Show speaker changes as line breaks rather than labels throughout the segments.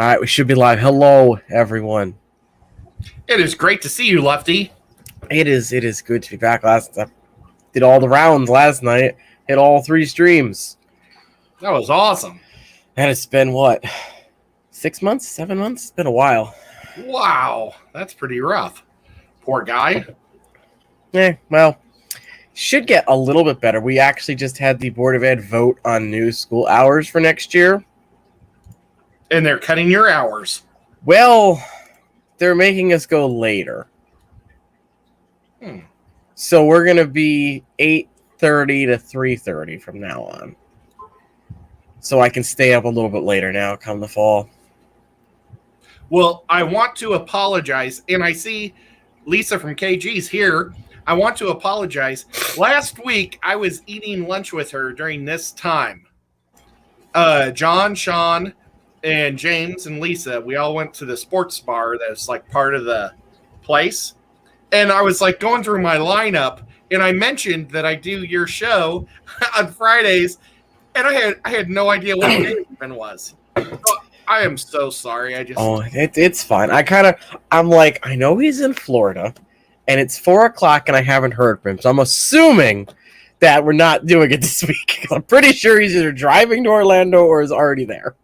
All right, we should be live. Hello, everyone.
It is great to see you, Lefty.
It is good to be back. I did all the rounds last night. Hit all 3 streams.
That was awesome.
And it's been what? 6 months? 7 months? It's been a while.
Wow, that's pretty rough. Poor guy.
Well, should get a little bit better. We actually just had the Board of Ed vote on new school hours for next year.
And they're cutting your hours.
Well, they're making us go later. So we're going to be 8:30 to 3:30 from now on. So I can stay up a little bit later now come the fall.
Well, I want to apologize, and I see Lisa from KG's here. I want to apologize. Last week, I was eating lunch with her during this time. John, Sean, and James and Lisa, we all went to the sports bar that's like part of the place. And I was like going through my lineup, and I mentioned that I do your show on Fridays, and I had no idea what day it even was. So I am so sorry.
It's fine. I'm like, I know he's in Florida, and it's 4 o'clock, and I haven't heard from him. So I'm assuming that we're not doing it this week. I'm pretty sure he's either driving to Orlando or is already there.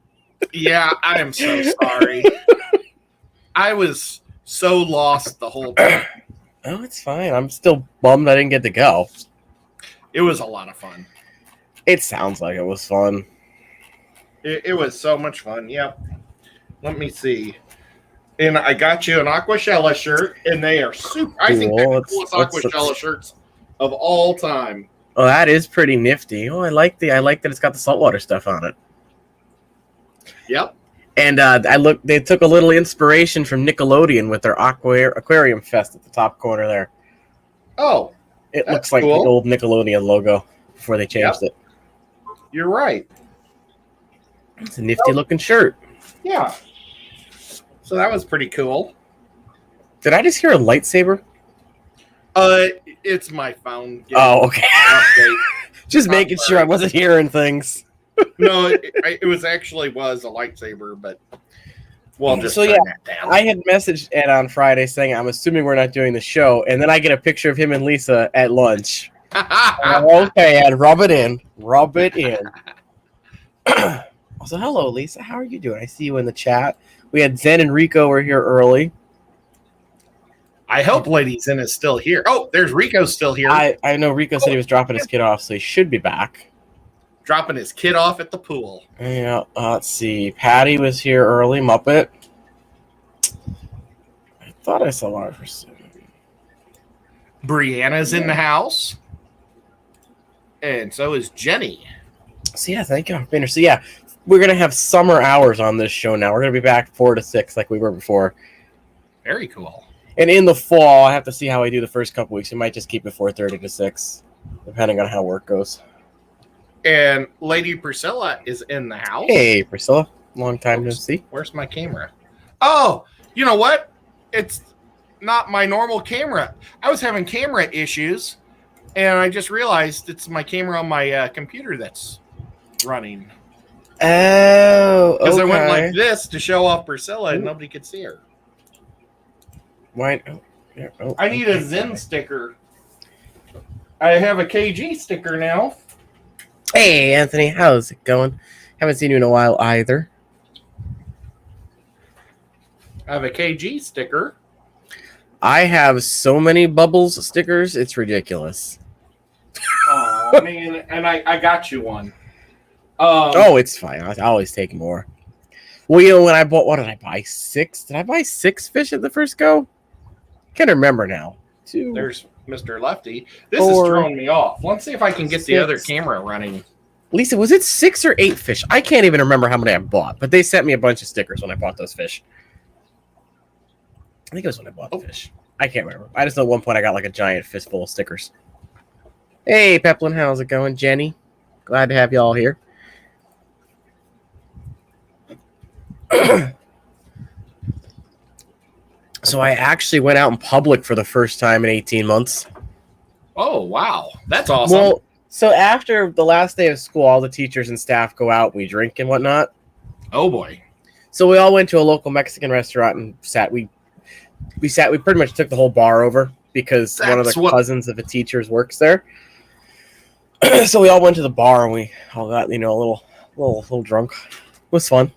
Yeah, I am so sorry. I was so lost the whole time.
Oh, it's fine. I'm still bummed I didn't get to go.
It was a lot of fun.
It sounds like it was fun.
It was so much fun. Yep. Let me see. And I got you an Aquashella shirt, and they are super. Cool. I think they're the coolest Aquashella shirts of all time.
Oh, that is pretty nifty. Oh, I like that it's got the saltwater stuff on it.
Yep.
And they took a little inspiration from Nickelodeon with their Aquarium Fest at the top corner there.
Oh.
It looks like cool. The old Nickelodeon logo before they changed it.
You're right.
It's a nifty looking shirt.
Yeah. So that was pretty cool.
Did I just hear a lightsaber?
It's my phone.
Oh, okay. Just making sure I wasn't hearing things.
No, it was actually a lightsaber, but we'll just turn that down.
I had messaged Ed on Friday saying I'm assuming we're not doing the show, and then I get a picture of him and Lisa at lunch. Okay, Ed, rub it in. Also, hello, Lisa. How are you doing? I see you in the chat. We had Zen and Rico were here early.
I hope Lady Zen is still here. Oh, there's Rico still here.
I know Rico said he was dropping his kid off, so he should be back.
Dropping his kid off at the pool.
Yeah, let's see. Patty was here early, Muppet. I thought I saw her for a second.
Brianna's in the house. And so is Jenny.
So yeah, thank you for being here. So yeah, we're going to have summer hours on this show now. We're going to be back 4 to 6 like we were before.
Very cool.
And in the fall, I have to see how I do the first couple weeks. We might just keep it 4:30 to 6, depending on how work goes.
And Lady Priscilla is in the house.
Hey, Priscilla. Long time no see.
Where's my camera? Oh, you know what? It's not my normal camera. I was having camera issues, and I just realized it's my camera on my computer that's running.
Oh, okay.
Because I went like this to show off Priscilla, and nobody could see her.
Why?
I need a Zen sticker. I have a KG sticker now.
Hey, Anthony, how's it going? Haven't seen you in a while either.
I have a KG sticker.
I have so many Bubbles stickers, it's ridiculous.
Oh, man, and I got you one.
It's fine. I always take more. Well, when I bought, what did I buy? 6? Did I buy 6 fish at the first go? Can't remember now. 2.
There's Mr. Lefty. This is throwing me off. Let's see if I can get the other camera running.
Lisa, was it 6 or 8 fish? I can't even remember how many I bought, but they sent me a bunch of stickers when I bought those fish. I think it was when I bought the fish. I can't remember. I just know at one point I got like a giant fistful of stickers. Hey, Peplin, how's it going? Jenny, glad to have you all here. So I actually went out in public for the first time in 18 months.
Oh, wow. That's awesome.
Well, so after the last day of school, all the teachers and staff go out, we drink and whatnot.
Oh, boy.
So we all went to a local Mexican restaurant and sat. We pretty much took the whole bar over because one of the cousins of a teacher's works there. So we all went to the bar and we all got, a little drunk. It was fun.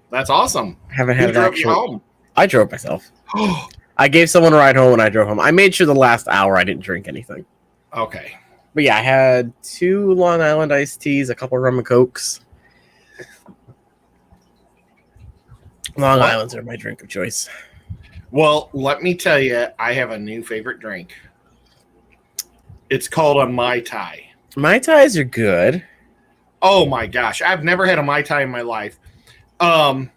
That's awesome.
Haven't had
Who drove you home?
I drove myself. I gave someone a ride home when I drove home. I made sure the last hour I didn't drink anything.
Okay.
But yeah, I had 2 Long Island iced teas, a couple of rum and cokes. Long Islands are my drink of choice.
Well, let me tell you, I have a new favorite drink. It's called a Mai Tai.
Mai Tais are good.
Oh my gosh, I've never had a Mai Tai in my life. The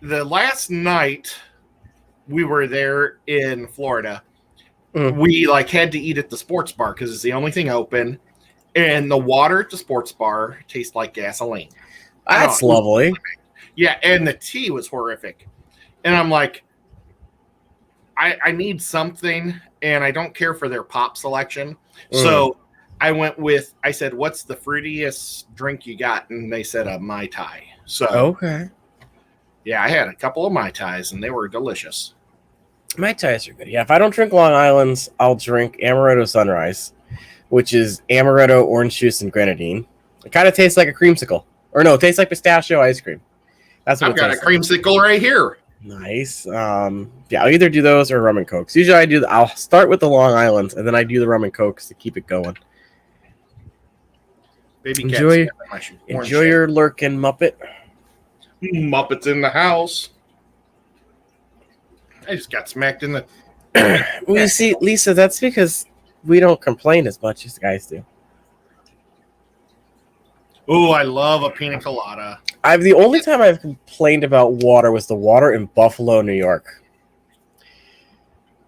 last night we were there in Florida, we had to eat at the sports bar because it's the only thing open, and the water at the sports bar tastes like gasoline.
That's lovely.
Yeah, and the tea was horrific. And I'm like, I need something, and I don't care for their pop selection. So I said, what's the fruitiest drink you got? And they said a Mai Tai. So,
okay.
Yeah, I had a couple of Mai Tais, and they were delicious.
Mai Tais are good. Yeah, if I don't drink Long Islands, I'll drink Amaretto Sunrise, which is amaretto, orange juice, and grenadine. It kind of tastes like a creamsicle. Or no, it tastes like pistachio ice cream. That's what
I've got a creamsicle right here.
Nice. Yeah, I'll either do those or rum and cokes. Usually I'll start with the Long Islands, and then I do the rum and cokes to keep it going.
Baby
enjoy your lurking, Muppet.
Muppets in the house. I just got smacked in the...
Well, you see, Lisa, that's because we don't complain as much as guys do.
Oh, I love a pina colada.
The only time I've complained about water was the water in Buffalo, New York.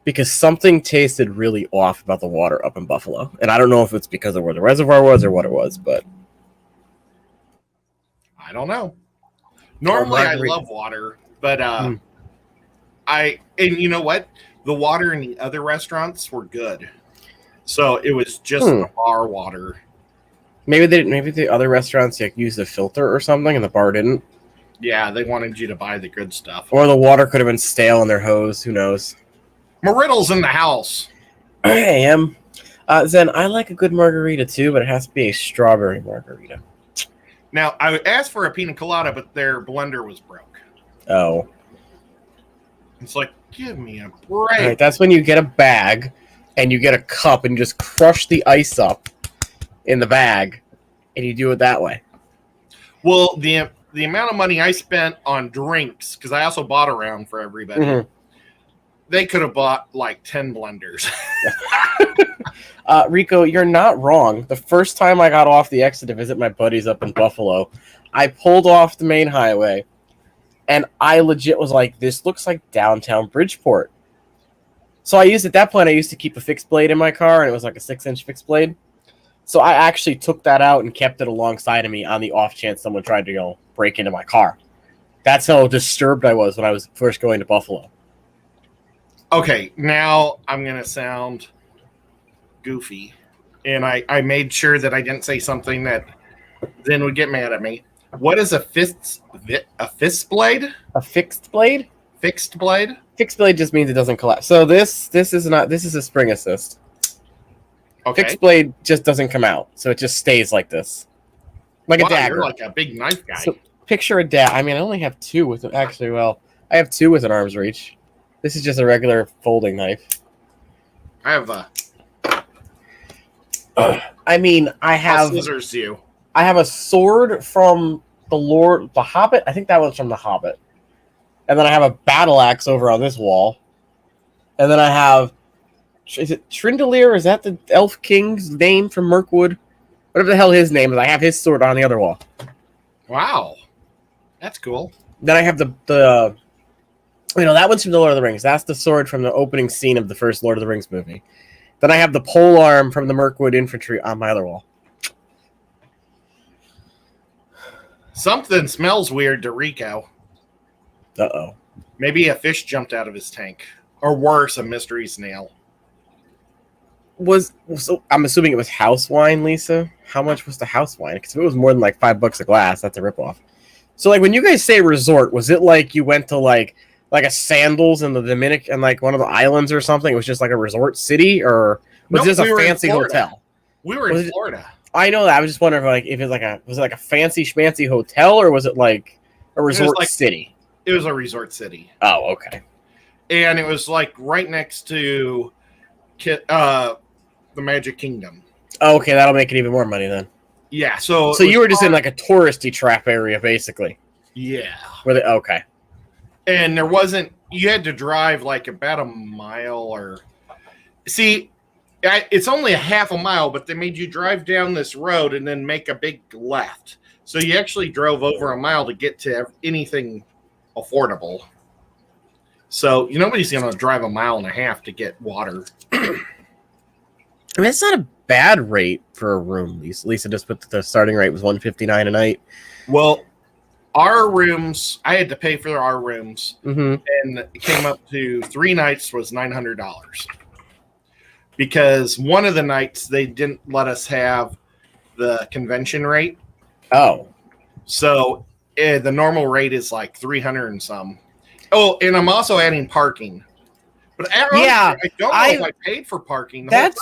Because something tasted really off about the water up in Buffalo. And I don't know if it's because of where the reservoir was or what it was, but...
I don't know. Normally, I love water, but and you know what? The water in the other restaurants were good. So it was just the bar water.
Maybe the other restaurants used a filter or something, and the bar didn't.
Yeah, they wanted you to buy the good stuff.
Or the water could have been stale in their hose. Who knows?
Mariddle's in the house.
I am. Zen, I like a good margarita too, but it has to be a strawberry margarita.
Now, I asked for a pina colada, but their blender was broke.
Oh.
It's like, give me a break.
All right, that's when you get a bag and you get a cup and you just crush the ice up in the bag, and you do it that way.
Well, the amount of money I spent on drinks, because I also bought a round for everybody, they could have bought like 10 blenders.
Rico, you're not wrong. The first time I got off the exit to visit my buddies up in Buffalo, I pulled off the main highway, and I legit was like, this looks like downtown Bridgeport. So I used to keep a fixed blade in my car, and it was like a 6-inch fixed blade. So I actually took that out and kept it alongside of me on the off chance someone tried to break into my car. That's how disturbed I was when I was first going to Buffalo.
Okay, now I'm going to sound goofy. And I made sure that I didn't say something that then would get mad at me. What is a fist blade? A fixed blade? Fixed blade? Fixed
blade just means it doesn't collapse. So this is a spring assist.
Okay.
Fixed blade just doesn't come out, so it just stays like this, like a dagger.
You're like a big knife guy.
So picture a dagger. I mean, I only have 2 with I have 2 with an arm's reach. This is just a regular folding knife.
I have a.
I have
scissors you.
I have a sword from the Hobbit. I think that one's from the Hobbit. And then I have a battle axe over on this wall. And then I have. Is it Trindalir? Is that the Elf King's name from Mirkwood? Whatever the hell his name is. I have his sword on the other wall.
Wow. That's cool.
Then I have that one's from the Lord of the Rings. That's the sword from the opening scene of the first Lord of the Rings movie. Then I have the pole arm from the Mirkwood infantry on my other wall.
Something smells weird to Rico.
Uh-oh.
Maybe a fish jumped out of his tank. Or worse, a mystery snail.
I'm assuming it was house wine, Lisa. How much was the house wine? Because if it was more than like $5 a glass, that's a ripoff. So like when you guys say resort, was it like you went to like a Sandals in the Dominican and like one of the islands or something? It was just like a resort city, or was this a fancy hotel?
We were in Florida.
I know that. I was just wondering like if was it like a fancy schmancy hotel, or was it like a resort city?
It was a resort city.
Oh, okay.
And it was like right next to the Magic Kingdom.
Oh, okay, that'll make it even more money then.
Yeah, so
you were just in like a touristy trap area, basically.
Yeah.
Okay.
And there wasn't. You had to drive like about a mile, or see, it's only a half a mile, but they made you drive down this road and then make a big left. So you actually drove over a mile to get to anything affordable. So nobody's going to drive a mile and a half to get water.
I mean, it's not a bad rate for a room. Lisa just put the starting rate was $159 a night.
Well, our rooms, I had to pay for our rooms,
and
it came up to 3 nights was $900. Because one of the nights they didn't let us have the convention rate.
Oh.
So the normal rate is like 300 and some. Oh, and I'm also adding parking. But I don't know if I paid for parking.
That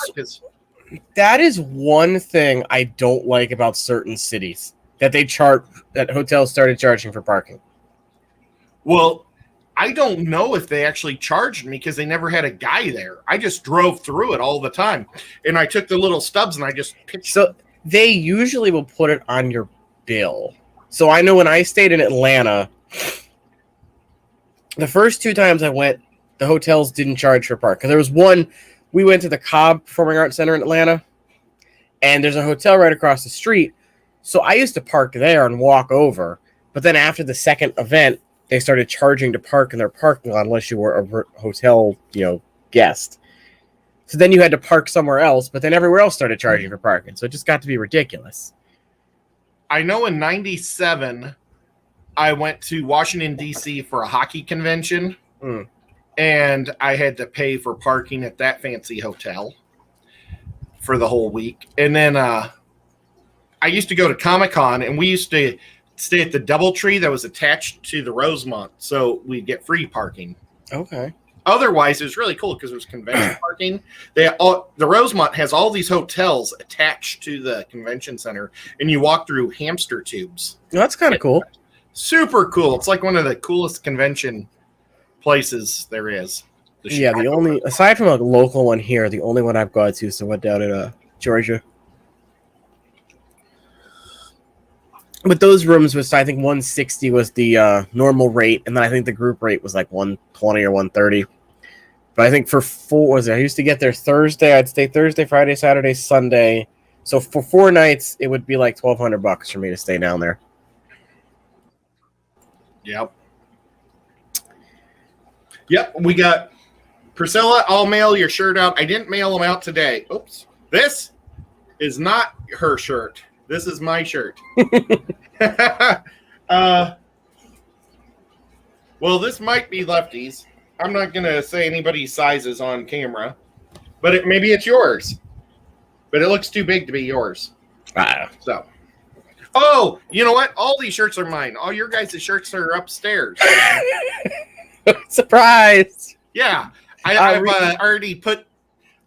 is one thing I don't like about certain cities, that that hotels started charging for parking.
Well, I don't know if they actually charged me because they never had a guy there. I just drove through it all the time. And I took the little stubs and I just pitched.
So they usually will put it on your bill. So I know when I stayed in Atlanta, the first 2 times I went, the hotels didn't charge for park. Because there was one, we went to the Cobb Performing Arts Center in Atlanta, and there's a hotel right across the street. So I used to park there and walk over. But then after the second event, they started charging to park in their parking lot unless you were a hotel, guest. So then you had to park somewhere else, but then everywhere else started charging for parking. So it just got to be ridiculous.
I know in 97, I went to Washington, D.C. for a hockey convention, and I had to pay for parking at that fancy hotel for the whole week. And then I used to go to Comic-Con, and we used to stay at the DoubleTree that was attached to the Rosemont, so we'd get free parking.
Okay.
Otherwise, it was really cool because it was convention parking. The Rosemont has all these hotels attached to the convention center, and you walk through hamster tubes.
That's kind of cool.
Super cool. It's like one of the coolest convention places there is.
The only, aside from a local one here, the only one I've gone to is the one down in Georgia. But those rooms was, I think, $160 was the normal rate, and then I think the group rate was like $120 or $130. But I think for I used to get there Thursday. I'd stay Thursday, Friday, Saturday, Sunday. So for 4 nights, it would be like $1,200 for me to stay down there.
Yep. We got Priscilla. I'll mail your shirt out. I didn't mail them out today. Oops. This is not her shirt. This is my shirt. Well, this might be Lefty's. I'm not going to say anybody's sizes on camera, but maybe it's yours. But it looks too big to be yours. So, oh, you know what? All these shirts are mine. All your guys' shirts are upstairs.
Surprise!
Yeah, I've already put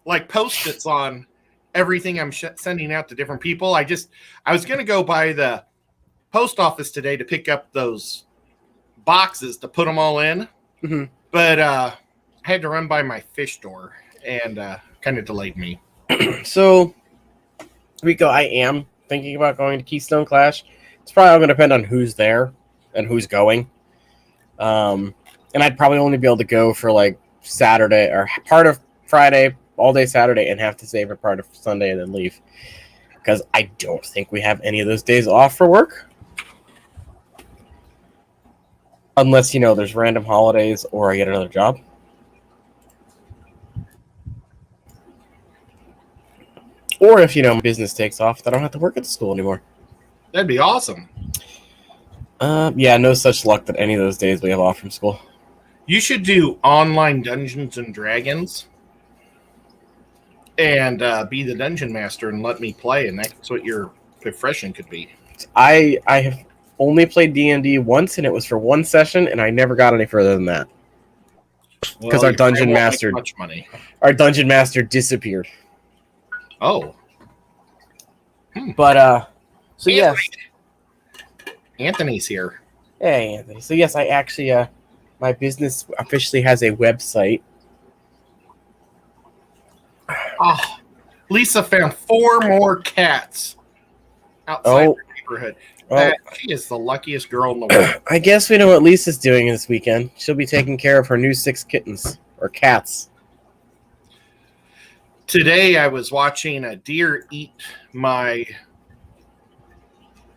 like Post-its on everything I'm sending out to different people. I was going to go by the post office today to pick up those boxes to put them all in.
Mm-hmm.
But I had to run by my fish store and kind of delayed me.
So, Rico, I am thinking about going to Keystone Clash. It's probably all going to depend on who's there and who's going. And I'd probably only be able to go for like Saturday or part of Friday, all day Saturday, and have to save a part of Sunday and then leave. Because I don't think we have any of those days off for work. Unless, there's random holidays or I get another job. Or if, business takes off, then I don't have to work at the school anymore.
That'd be awesome.
Yeah, no such luck that any of those days we have off from school.
You should do online Dungeons and Dragons and be the dungeon master and let me play, and that's what your profession could be.
I have only played D&D once, and it was for one session, and I never got any further than that. Because
Well,
our
you
dungeon
probably won't
master,
make much money.
our dungeon master disappeared.
Oh,
But so yes,
Anthony's here.
hey Anthony. So yes, I actually my business officially has a website.
Oh, Lisa found 4 more cats outside her neighborhood. She is the luckiest girl in the world.
I guess we know what Lisa's doing this weekend. She'll be taking care of her new 6 kittens or cats.
Today I was watching a deer eat my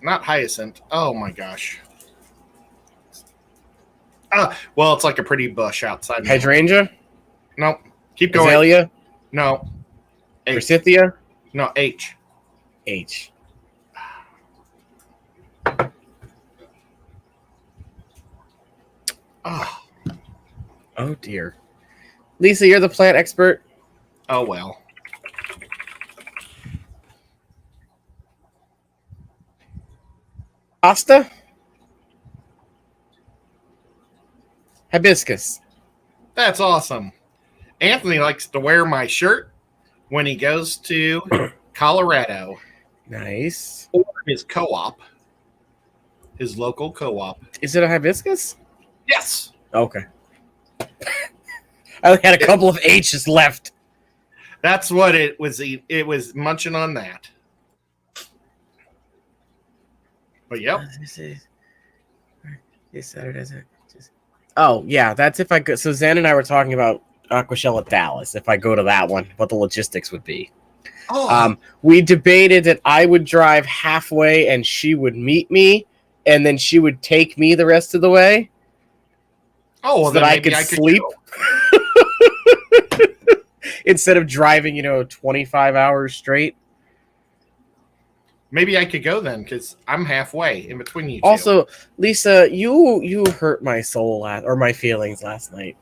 not hyacinth. Oh my gosh. Well, it's like a pretty bush outside.
Hydrangea?
Nope. Keep going.
Azalea?
No. H.
Forsythia?
No, H.
H. Oh dear. Lisa, you're the plant expert.
Oh well.
Pasta? Hibiscus.
That's awesome. Anthony likes to wear my shirt when he goes to Colorado.
Nice.
Or his co-op. His local co-op.
Is it a hibiscus?
Yes.
Okay. I only had a couple of H's left.
That's what it was. It was munching on that. But yep.
Oh, yeah. That's if I go. So Zen and I were talking about Aquashell at Dallas. If I go to that one, what the logistics would be.
Oh.
We debated that I would drive halfway and she would meet me, and then she would take me the rest of the way.
Oh, well,
so that I could sleep instead of driving, 25 hours straight.
Maybe I could go then, because I'm halfway in between you two.
Also, Lisa, you hurt my soul or my feelings last night.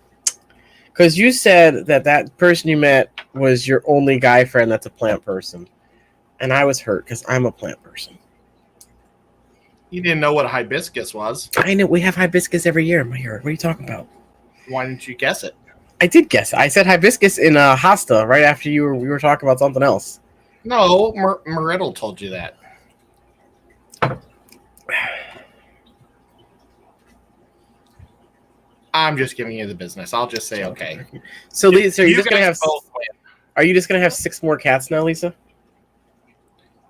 Because you said that person you met was your only guy friend that's a plant person. And I was hurt because I'm a plant person.
You didn't know what a hibiscus was.
I know. We have hibiscus every year in my yard. What are you talking about?
Why didn't you guess it?
I did guess it. I said hibiscus in Hasta right after we were talking about something else.
No, Meriddle told you that. I'm just giving you the business. I'll just say okay.
So, Lisa, are you just gonna have 6 more cats now, Lisa?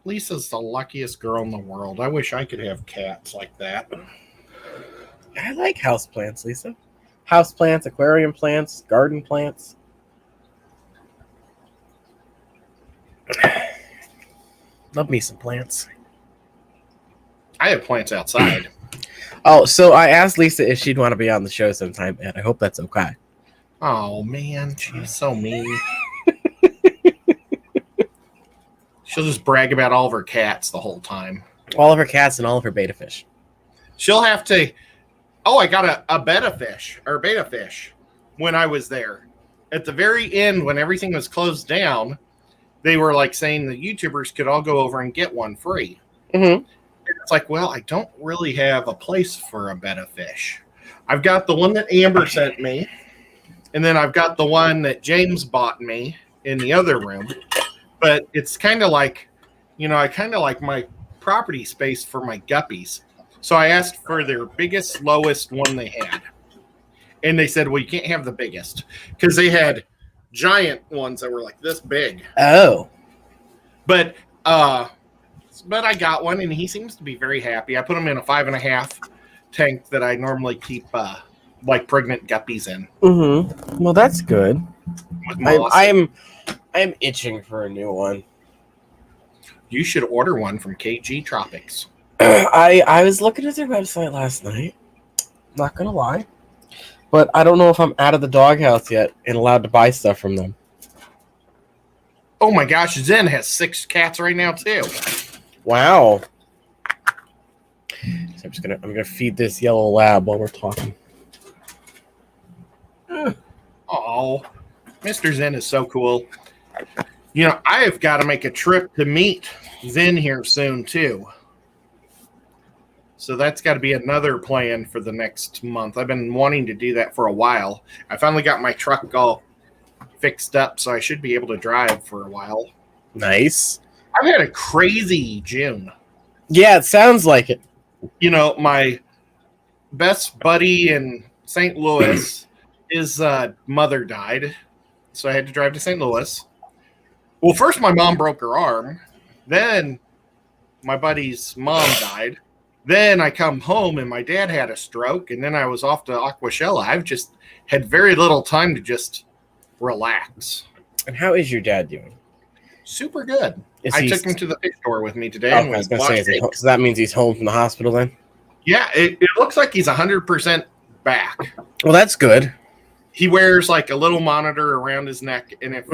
Lisa's the luckiest girl in the world. I wish I could have cats like that.
I like houseplants, Lisa. Houseplants, aquarium plants, garden plants. Love me some plants.
I have plants outside.
Oh, so I asked Lisa if she'd want to be on the show sometime, and I hope that's okay.
Oh, man. She's so mean. She'll just brag about all of her cats the whole time.
All of her cats and all of her beta fish.
She'll have to... Oh, I got a betta fish when I was there. At the very end, when everything was closed down, they were like saying the YouTubers could all go over and get one free.
Mm-hmm.
It's like, well, I don't really have a place for a betta fish. I've got the one that Amber sent me, and then I've got the one that James bought me in the other room. But it's kind of like, I kind of like my property space for my guppies. So I asked for their biggest, lowest one they had. And they said, well, you can't have the biggest. Because they had giant ones that were like this big.
Oh.
But I got one, and he seems to be very happy. I put him in a 5.5 tank that I normally keep like pregnant guppies in.
Mm-hmm. Well, that's good.
I'm
I'm itching for a new one.
You should order one from KG Tropics.
I was looking at their website last night. Not gonna lie, but I don't know if I'm out of the doghouse yet and allowed to buy stuff from them.
Oh my gosh, Zen has 6 cats right now too.
Wow. So I'm gonna feed this yellow lab while we're talking.
Oh, Mr. Zen is so cool. I have got to make a trip to meet Zen here soon too. So that's got to be another plan for the next month. I've been wanting to do that for a while. I finally got my truck all fixed up, so I should be able to drive for a while.
Nice.
I've had a crazy June.
Yeah, it sounds like it.
You know, my best buddy in St. Louis, his mother died, so I had to drive to St. Louis. Well, first my mom broke her arm. Then my buddy's mom died. Then I come home and my dad had a stroke, and then I was off to Aquashella. I've just had very little time to just relax.
And how is your dad doing?
Super good. I took him to the fish store with me today.
Oh, I was going to say, so that means he's home from the hospital then?
Yeah, it looks like he's 100% back.
Well, that's good.
He wears like a little monitor around his neck, and if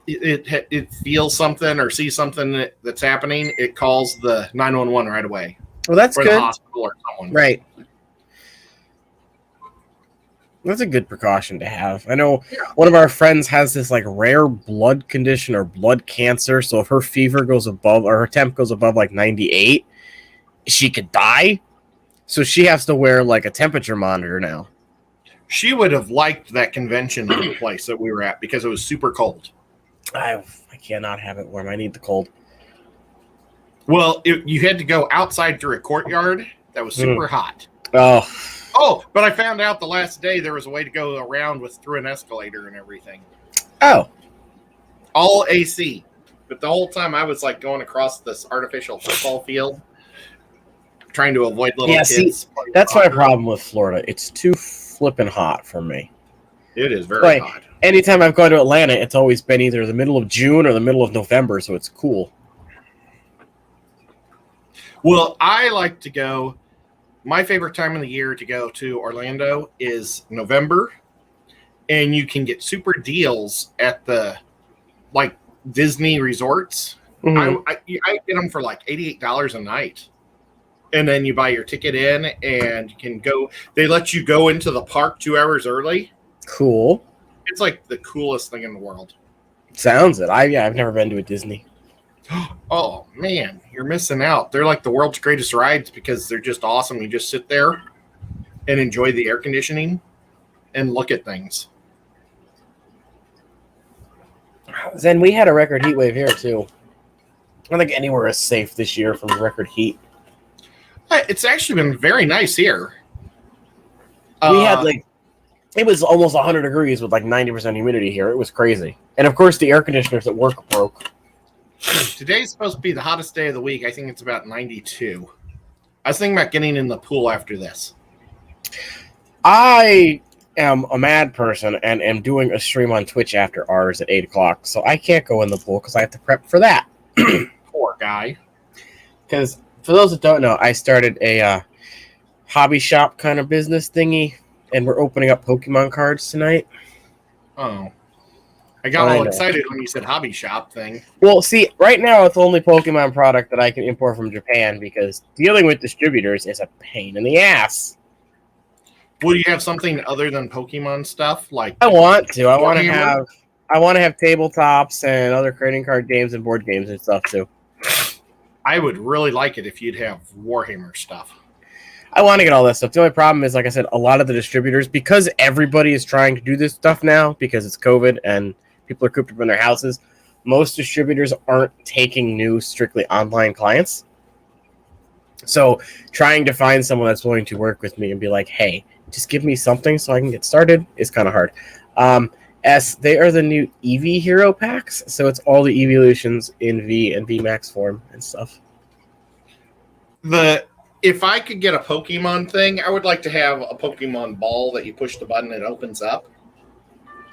it feels something or sees something that's happening, it calls the 911 right away.
Well, that's
or
good.
The hospital or someone.
Right. That's a good precaution to have. I know one of our friends has this like rare blood condition or blood cancer. So if her fever goes above or her temp goes above like 98, she could die. So she has to wear like a temperature monitor now.
She would have liked that convention place that we were at because it was super cold.
I cannot have it warm. I need the cold.
Well, you had to go outside through a courtyard that was super hot.
Oh,
but I found out the last day there was a way to go around through an escalator and everything.
Oh.
All AC. But the whole time I was like going across this artificial football field, trying to avoid little kids.
See, that's my problem with Florida. It's too flippin' hot for me.
It is very hot.
Anytime I've gone to Atlanta, it's always been either the middle of June or the middle of November, so it's cool.
Well, I like to go. My favorite time of the year to go to Orlando is November, and you can get super deals at the like Disney resorts. I get them for like $88 a night, and then you buy your ticket in, and you can go. They let you go into the park 2 hours early.
Cool.
It's like the coolest thing in the world.
Sounds it. I've never been to a Disney.
Oh man, you're missing out. They're like the world's greatest rides because they're just awesome. You just sit there and enjoy the air conditioning and look at things.
Then we had a record heat wave here too. I don't think anywhere is safe this year from record heat.
It's actually been very nice here.
We had it was almost 100 degrees with like 90% humidity here. It was crazy. And of course the air conditioners at work broke.
Today's supposed to be the hottest day of the week. I think it's about 92. I was thinking about getting in the pool after this.
I am a mad person and am doing a stream on Twitch after ours at 8 o'clock, so I can't go in the pool because I have to prep for that.
Poor guy.
Because for those that don't know, I started a hobby shop kind of business thingy, and we're opening up Pokemon cards tonight.
Oh. I got all excited when you said hobby shop thing.
Well, see, right now it's the only Pokemon product that I can import from Japan because dealing with distributors is a pain in the ass.
Will you have something other than Pokemon stuff? Like
I want to have tabletops and other trading card games and board games and stuff too.
I would really like it if you'd have Warhammer stuff.
I want to get all that stuff. The only problem is, like I said, a lot of the distributors, because everybody is trying to do this stuff now because it's COVID and people are cooped up in their houses, most distributors aren't taking new strictly online clients. So trying to find someone that's willing to work with me and be like, hey, just give me something so I can get started is kind of hard. They are the new EV hero packs. So it's all the evolutions in V and V Max form and stuff.
If I could get a Pokemon thing, I would like to have a Pokemon ball that you push the button, it opens up,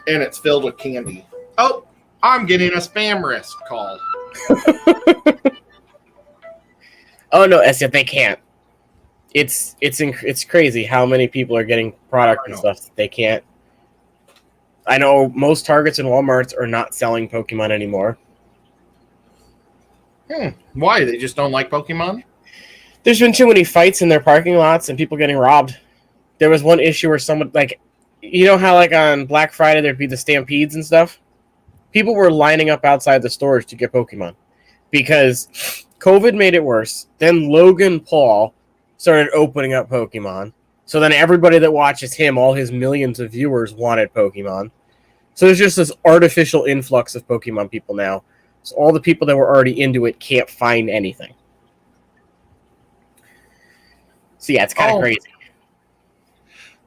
and it's filled with candy. Oh, I'm getting a spam risk call.
Oh no, Essia, they can't. It's crazy how many people are getting product and stuff that they can't. I know most Targets and Walmarts are not selling Pokemon anymore.
Why? They just don't like Pokemon?
There's been too many fights in their parking lots and people getting robbed. There was one issue where someone, like, you know how like on Black Friday there'd be the stampedes and stuff? People were lining up outside the stores to get Pokemon because COVID made it worse. Then Logan Paul started opening up Pokemon. So then everybody that watches him, all his millions of viewers, wanted Pokemon. So there's just this artificial influx of Pokemon people now. So all the people that were already into it can't find anything. So yeah, it's kind of crazy.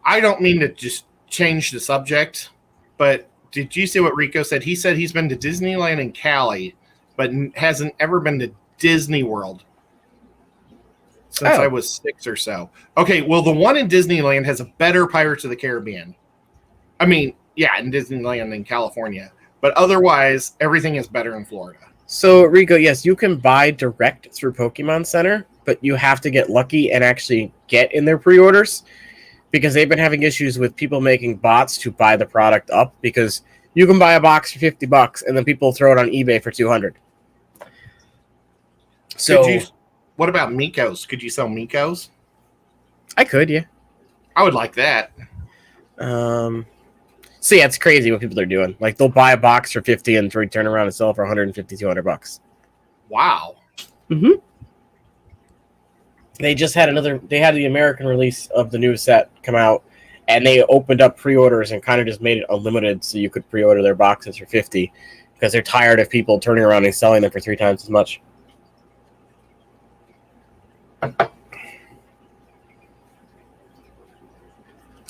I don't mean to just change the subject, but did you see what Rico said? He said he's been to Disneyland in Cali, but hasn't ever been to Disney World since I was 6 or so. Okay, well, the one in Disneyland has a better Pirates of the Caribbean. I mean, yeah, in Disneyland in California. But otherwise, everything is better in Florida.
So, Rico, yes, you can buy direct through Pokemon Center, but you have to get lucky and actually get in their pre-orders because they've been having issues with people making bots to buy the product up because you can buy a box for $50 and then people throw it on eBay for $200. So,
what about Mikos? Could you sell Mikos?
I could, yeah.
I would like that.
So yeah, it's crazy what people are doing. Like they'll buy a box for $50 and turn around and sell it for $150, $200.
Wow.
Mm-hmm. They just had they had the American release of the new set come out, and they opened up pre-orders and kind of just made it unlimited so you could pre-order their boxes for $50 because they're tired of people turning around and selling them for 3 times as much.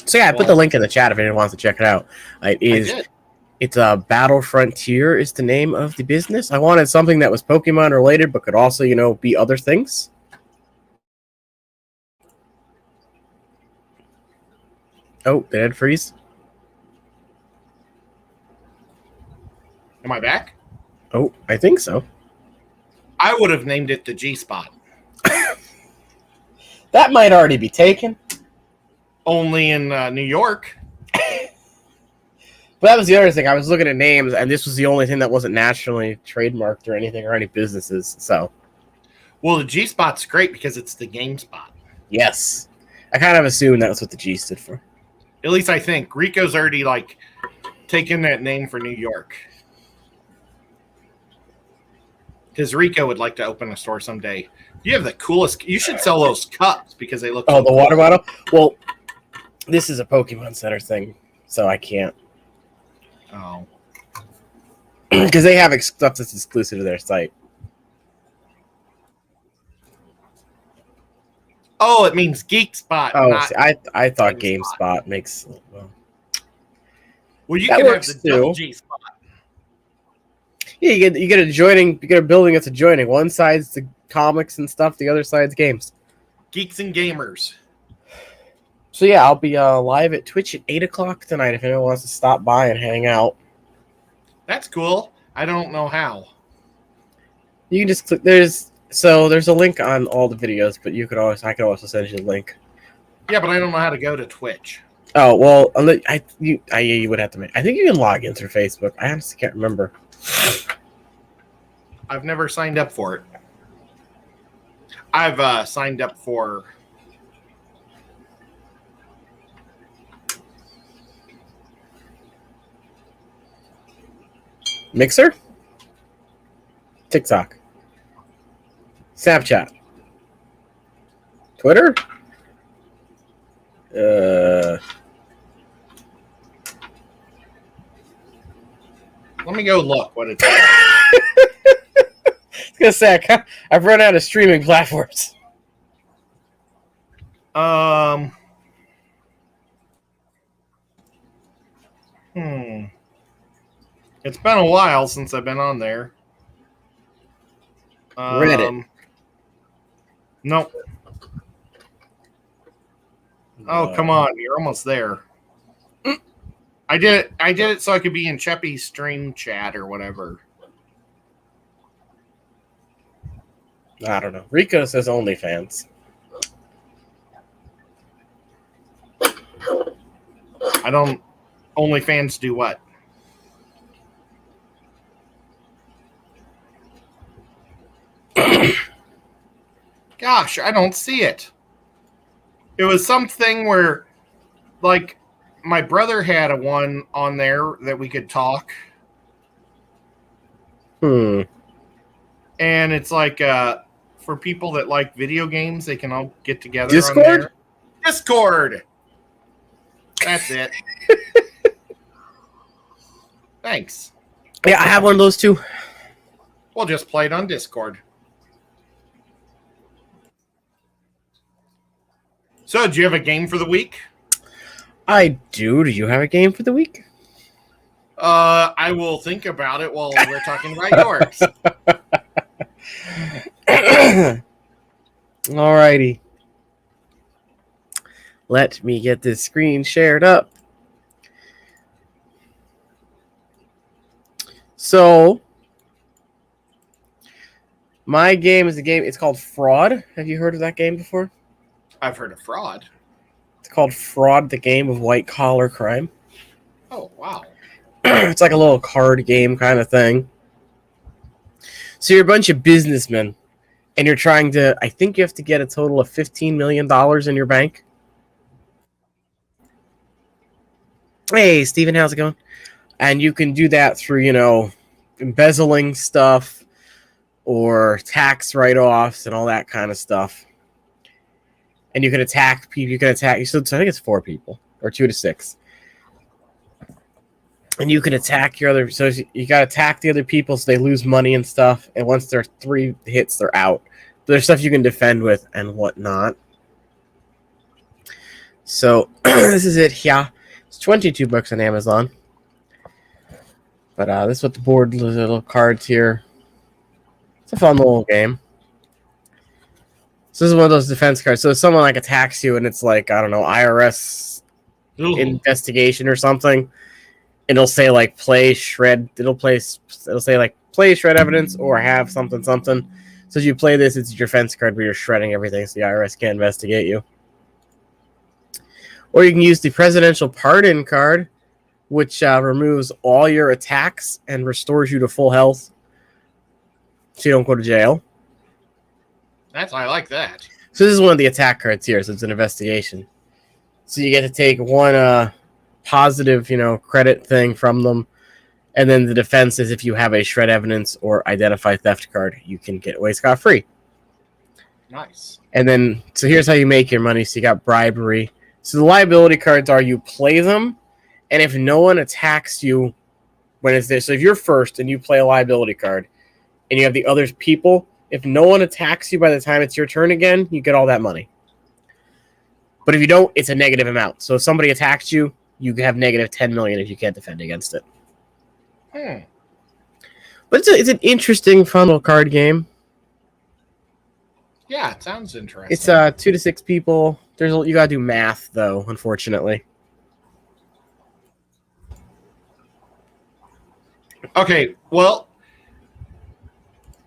So yeah, I put the link in the chat if anyone wants to check it out. It's Battle Frontier is the name of the business. I wanted something that was Pokemon related, but could also, be other things. Oh, did it freeze?
Am I back?
Oh, I think so.
I would have named it the G-Spot.
That might already be taken.
Only in New York.
But that was the other thing. I was looking at names, and this was the only thing that wasn't nationally trademarked or anything or any businesses. So,
well, the G-Spot's great because it's the game spot.
Yes. I kind of assumed that was what the G stood for.
At least I think. Rico's already, taken that name for New York. Because Rico would like to open a store someday. You have the coolest... You should sell those cups because they look...
Oh, the water bottle? Well, this is a Pokemon Center thing, so I can't.
Oh.
Because they have stuff that's exclusive to their site.
Oh, it means Geek Spot.
Oh, see, I thought GameSpot makes...
Well, you can have the double G Spot.
Yeah, you get a building that's adjoining. One side's the comics and stuff, the other side's games.
Geeks and Gamers.
So yeah, I'll be live at Twitch at 8 o'clock tonight if anyone wants to stop by and hang out.
That's cool. I don't know how.
You can just click. There's a link on all the videos, but I could also send you the link.
Yeah, but I don't know how to go to Twitch.
Oh well, you would have to. I think you can log in through Facebook. I honestly can't remember.
I've never signed up for it. I've signed up for
Mixer, TikTok, Snapchat, Twitter.
Let me go look what it's.
I was gonna say I've run out of streaming platforms.
It's been a while since I've been on there.
Reddit.
Nope. Oh, come on. You're almost there. I did it so I could be in Cheppy's stream chat or whatever.
I don't know. Rico says OnlyFans.
I don't. OnlyFans do what? Gosh, I don't see it. It was something where, my brother had a one on there that we could talk.
And
it's like, for people that like video games? They can all get together
Discord?
on there. Discord. That's it. Thanks.
Yeah, I have one of those too.
We'll just play it on Discord. So, do you have a game for the week?
I do. Do you have a game for the week?
I will think about it while we're talking about yours.
Alrighty. Let me get this screen shared up. So, my game is a game. It's called Fraud. Have you heard of that game before?
I've heard of Fraud.
It's called Fraud, the game of white collar crime.
Oh, wow.
It's like a little card game kind of thing. So you're a bunch of businessmen, and you're trying to, I think you have to get a total of $15 million in your bank. Hey, Steven, how's it going? And you can do that through, embezzling stuff or tax write-offs and all that kind of stuff. And you can attack people. So I think it's 4 people or 2 to 6. And you can attack your other. So you got to attack the other people so they lose money and stuff. And once there are 3 hits, they're out. But there's stuff you can defend with and whatnot. So this is it. Yeah, it's $22 on Amazon. But this is what the board little cards here. It's a fun little game. So this is one of those defense cards. So if someone like attacks you and it's like, I don't know, IRS investigation or something, it'll say like play shred. It'll say like play shred evidence or have something. So if you play this, it's your defense card where you're shredding everything so the IRS can't investigate you. Or you can use the presidential pardon card, which removes all your attacks and restores you to full health so you don't go to jail.
I like that.
So this is one of the attack cards here, so it's an investigation. So you get to take one positive, credit thing from them, and then the defense is if you have a shred evidence or identify theft card, you can get away scot-free.
Nice.
And then, so here's how you make your money. So you got bribery. So the liability cards are you play them, and if no one attacks you when it's there, so if you're first and you play a liability card, and you have the other people, if no one attacks you by the time it's your turn again, you get all that money. But if you don't, it's a negative amount. So if somebody attacks you, you have negative 10 million if you can't defend against it. But it's an interesting, fun little card game.
Yeah, it sounds interesting.
It's 2 to 6 people. You gotta do math though, unfortunately.
Okay, well,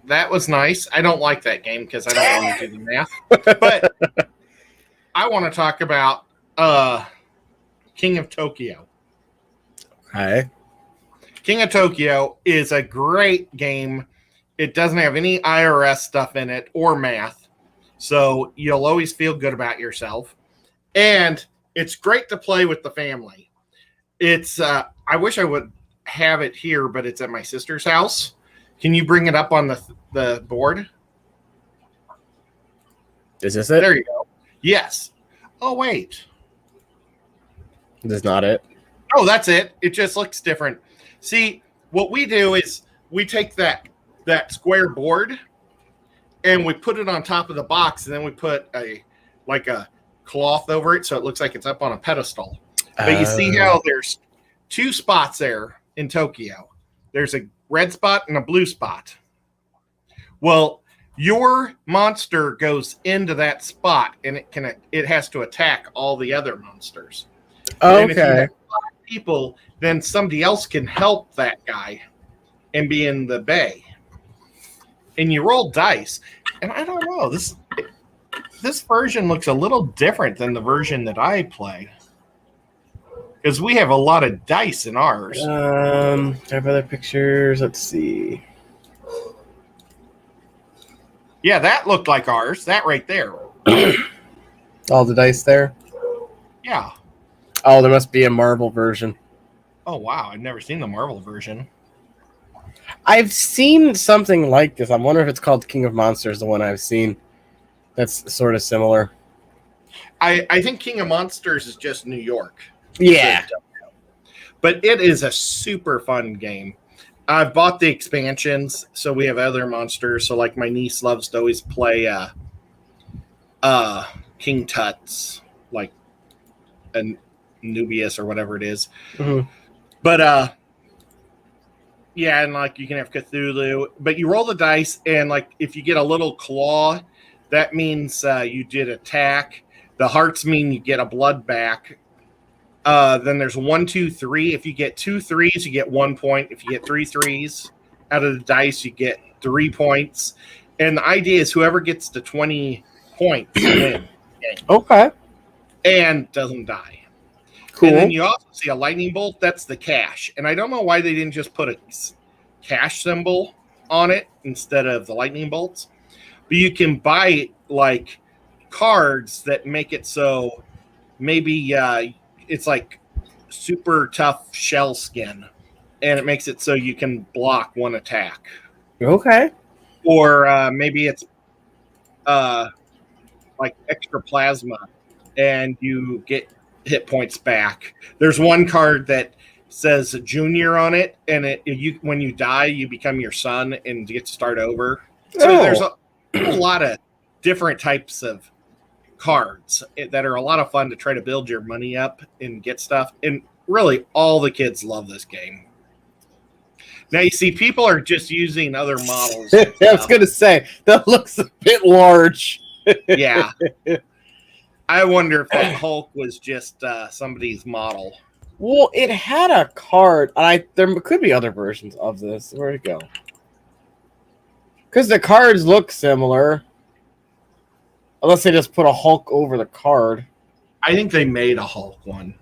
that was nice. I don't like that game because I don't want to do the math. But I want to talk about King of Tokyo.
Okay.
King of Tokyo is a great game. It doesn't have any IRS stuff in it or math. So you'll always feel good about yourself. And it's great to play with the family. It's I wish I would have it here, but it's at my sister's house. Can you bring it up on the board?
Is this it?
There you go. Yes. Oh, wait.
This is not it.
Oh, that's it. It just looks different. See, what we do is we take that square board and we put it on top of the box, and then we put a cloth over it so it looks like it's up on a pedestal. But you see how there's 2 spots there in Tokyo. There's a red spot and a blue spot. Well, your monster goes into that spot, and it has to attack all the other monsters.
Okay.
And if you have 5 people, then somebody else can help that guy and be in the bay. And you roll dice, and I don't know, this version looks a little different than the version that I play. Because we have a lot of dice in ours.
I have other pictures. Let's see.
Yeah, that looked like ours. That right there.
All the dice there?
Yeah.
Oh, there must be a Marvel version.
Oh, wow. I've never seen the Marvel version.
I've seen something like this. I'm wondering if it's called King of Monsters, the one I've seen. That's sort of similar.
I think King of Monsters is just New York.
Yeah.
But it is a super fun game. I've bought the expansions, so we have other monsters. So like my niece loves to always play King Tut's, like Nubius or whatever it is.
Mm-hmm.
But yeah, and like you can have Cthulhu, but you roll the dice, and like if you get a little claw, that means you did attack. The hearts mean you get a blood back. Then there's 1, 2, 3. If you get 2 3s, you get 1 point. If you get 3 3s out of the dice, you get 3 points. And the idea is whoever gets to 20 points wins.
Okay.
And doesn't die.
Cool.
And then you also see a lightning bolt. That's the cash. And I don't know why they didn't just put a cash symbol on it instead of the lightning bolts. But you can buy like cards that make it so maybe it's like super tough shell skin, and it makes it so you can block one attack.
Okay.
Or maybe it's like extra plasma, and you get hit points back. There's one card that says Junior on it, and when you die, you become your son and get to start over. So there's a lot of different types of cards that are a lot of fun to try to build your money up and get stuff. And really, all the kids love this game. Now, you see, people are just using other models.
I was going to say, that looks a bit large.
Yeah. I wonder if that Hulk was just somebody's model.
Well, it had a card. There could be other versions of this. Where'd it go? Because the cards look similar. Unless they just put a Hulk over the card.
I think they made a Hulk one.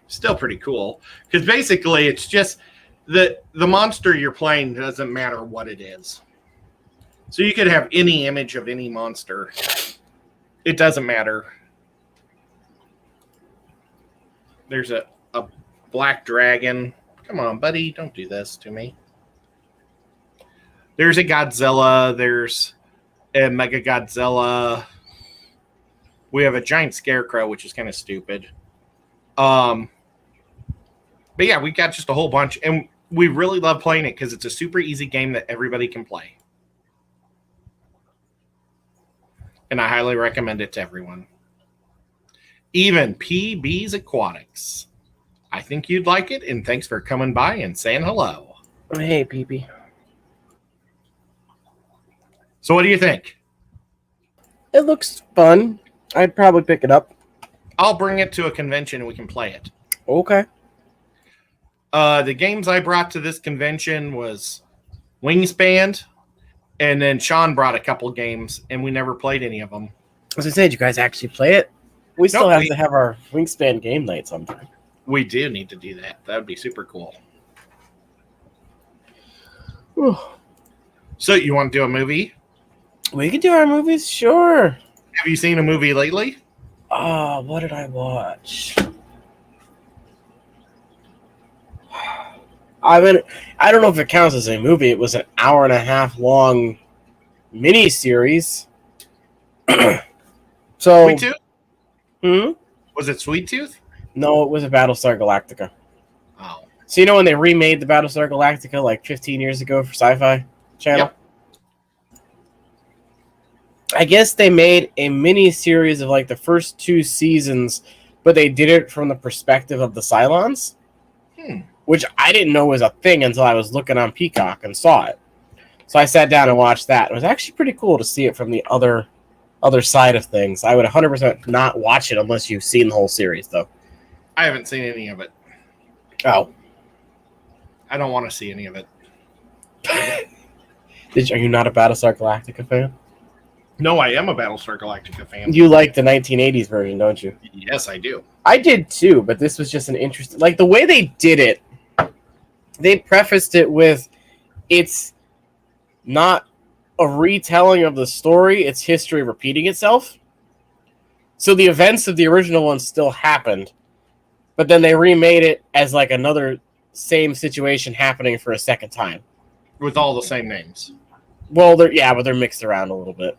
Still pretty cool. Because basically, it's just the monster you're playing doesn't matter what it is. So you could have any image of any monster. It doesn't matter. There's a black dragon. Come on, buddy. Don't do this to me. There's a Godzilla. There's a Mega Godzilla. We have a giant scarecrow, which is kind of stupid. But yeah, we got just a whole bunch. And we really love playing it because it's a super easy game that everybody can play. And I highly recommend it to everyone. Even PB's Aquatics. I think you'd like it, and thanks for coming by and saying hello.
Hey, PB.
So what do you think?
It looks fun. I'd probably pick it up.
I'll bring it to a convention and we can play it.
Okay.
The games I brought to this convention was Wingspan, and then Sean brought a couple games, and we never played any of them.
As I said, you guys actually play it? We still have to have our Wingspan game night sometime.
We do need to do that. That would be super cool.
Whew.
So you want to do a movie?
We could do our movies, sure.
Have you seen a movie lately?
Oh, what did I watch? I don't know if it counts as a movie. It was an hour-and-a-half long mini-series. So,
Sweet Tooth? Was it Sweet Tooth?
No, it was a Battlestar Galactica.
Oh.
So you know when they remade the Battlestar Galactica like 15 years ago for Sci-Fi Channel?
Yep.
I guess they made a mini-series of like the first 2 seasons, but they did it from the perspective of the Cylons. Which I didn't know was a thing until I was looking on Peacock and saw it. So I sat down and watched that. It was actually pretty cool to see it from the other side of things. I would 100% not watch it unless you've seen the whole series, though.
I haven't seen any of it.
Oh.
I don't want to see any of it.
Are you not a Battlestar Galactica fan?
No, I am a Battlestar Galactica fan.
You like the 1980s version, don't you?
Yes, I do.
I did too, but this was just an interesting... Like, the way they did it, they prefaced it with, it's not a retelling of the story, it's history repeating itself. So the events of the original one still happened, but then they remade it as like another same situation happening for a second time.
With all the same names.
Well, but they're mixed around a little bit.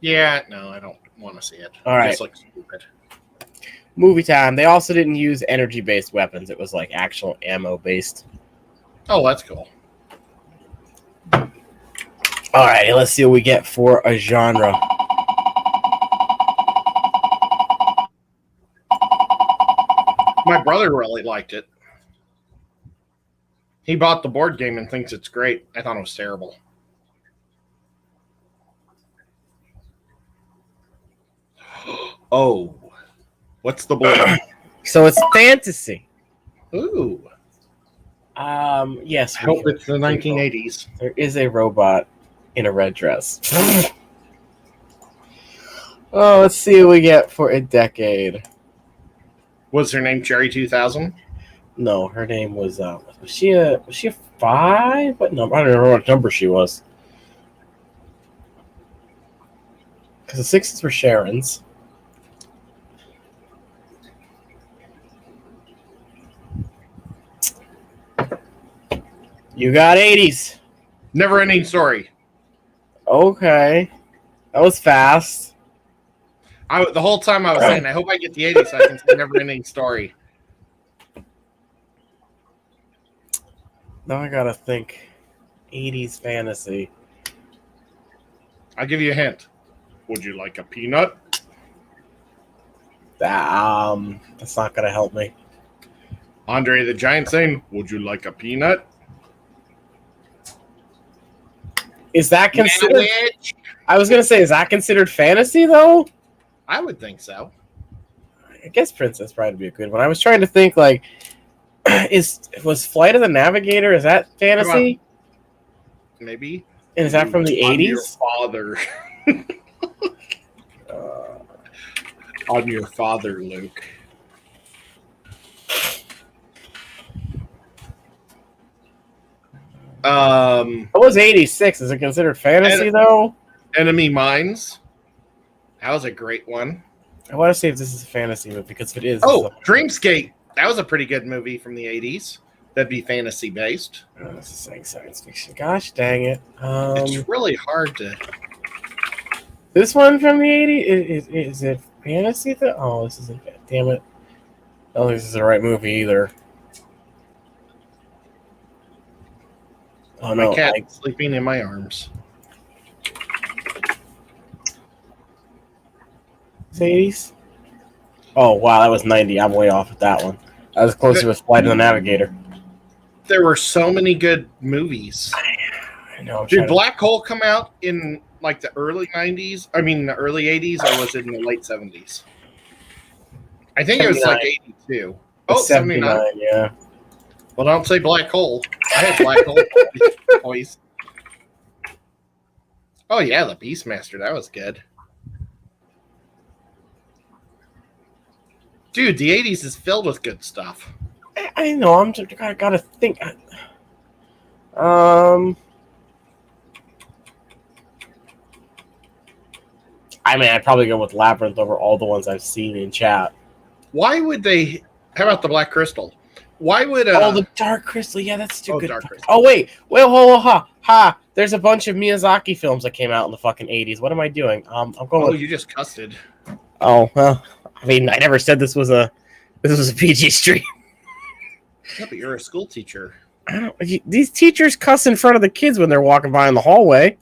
Yeah, no, I don't want to see it.
All
It
right.
just looks stupid.
Movie time. They also didn't use energy-based weapons. It was like actual ammo-based.
Oh, that's cool.
All right, let's see what we get for a genre.
My brother really liked it. He bought the board game and thinks it's great. I thought it was terrible. Oh, what's the board?
So it's fantasy.
Ooh,
Yes.
I hope it's the 1980s.
There is a robot in a red dress. Oh, let's see what we get for a decade.
Was her name Cherry 2000?
No, her name was she a 5? What number? I don't remember what number she was. Because the 6s were Sharon's. You got 80s.
Never Ending Story.
Okay. That was fast.
The whole time I was saying, I hope I get the 80s so I can say Never Ending Story.
Now I gotta think. 80s fantasy.
I'll give you a hint. Would you like a peanut?
That's not gonna help me.
Andre the Giant saying, would you like a peanut?
Is that considered?
Sandwich?
I was gonna say, is that considered fantasy though?
I would think so.
I guess Princess Bride would be a good one. I was trying to think like, was Flight of the Navigator? Is that fantasy?
Maybe.
And is that from the
I'm your
80s?
father. I'm your father, Luke.
It was 86. Is it considered fantasy though?
Enemy Mines. That was a great one.
I want to see if this is a fantasy movie because if it is,
Oh, Dreamscape. That was a pretty good movie from the 80s. That'd be fantasy based.
this is saying science fiction. Gosh dang it!
It's really hard to.
This one from the 80s is it fantasy? Oh, this isn't. Damn it! I don't think this is the right movie either. Oh
My
no!
cat sleeping in my arms.
80s. Oh wow, that was 90. I'm way off with that one. I was closer with Flight of the Navigator.
There were so many good movies.
I know.
Did Black Hole come out in like the early 90s? I mean, the early 80s, or was it in the late 70s? I think it was like 82. Oh, 79.
Yeah.
Well, don't say Black Hole. I had Black Hole voice. Oh, yeah, the Beastmaster. That was good. Dude, the 80s is filled with good stuff.
I know. I gotta think. I mean, I'd probably go with Labyrinth over all the ones I've seen in chat.
Why would they? How about the Black Crystal? Why would
the Dark Crystal? Yeah, that's too good.
Dark Crystal.
Oh wait, hold, ha! There's a bunch of Miyazaki films that came out in the fucking 80s. What am I doing? I'm going.
Oh,
with...
you just cussed.
Oh well, I mean, I never said this was a PG stream.
Yeah, but you're a school teacher.
I don't. These teachers cuss in front of the kids when they're walking by in the hallway.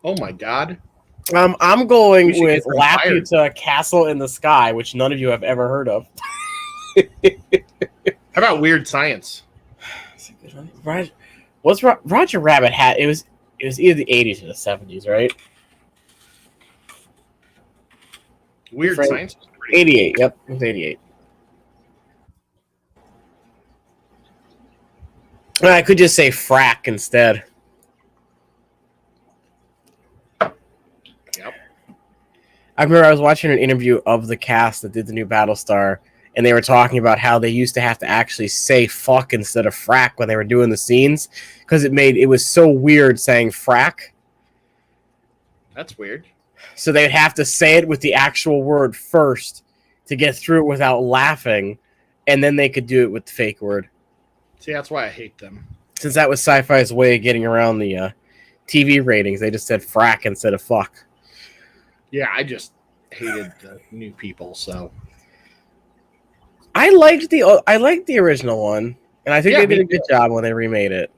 Oh my god.
I'm going
We should
with
get them fired.
Laputa Castle in the Sky, which none of you have ever heard of.
How about Weird Science?
Roger Rabbit had it was either the 80s or the 70s, right?
Weird
Frank-
Science was pretty
88. Yep, it was 88. I could just say frack instead.
Yep.
I remember I was watching an interview of the cast that did the new Battlestar, and they were talking about how they used to have to actually say fuck instead of frack when they were doing the scenes because it was so weird saying frack.
That's weird.
So they'd have to say it with the actual word first to get through it without laughing. and then they could do it with the fake word.
See, that's why I hate them.
Since that was Sci-Fi's way of getting around the TV ratings, they just said frack instead of fuck.
Yeah, I just hated the new people. So
I liked the original one, and I think they did a good job when they remade it,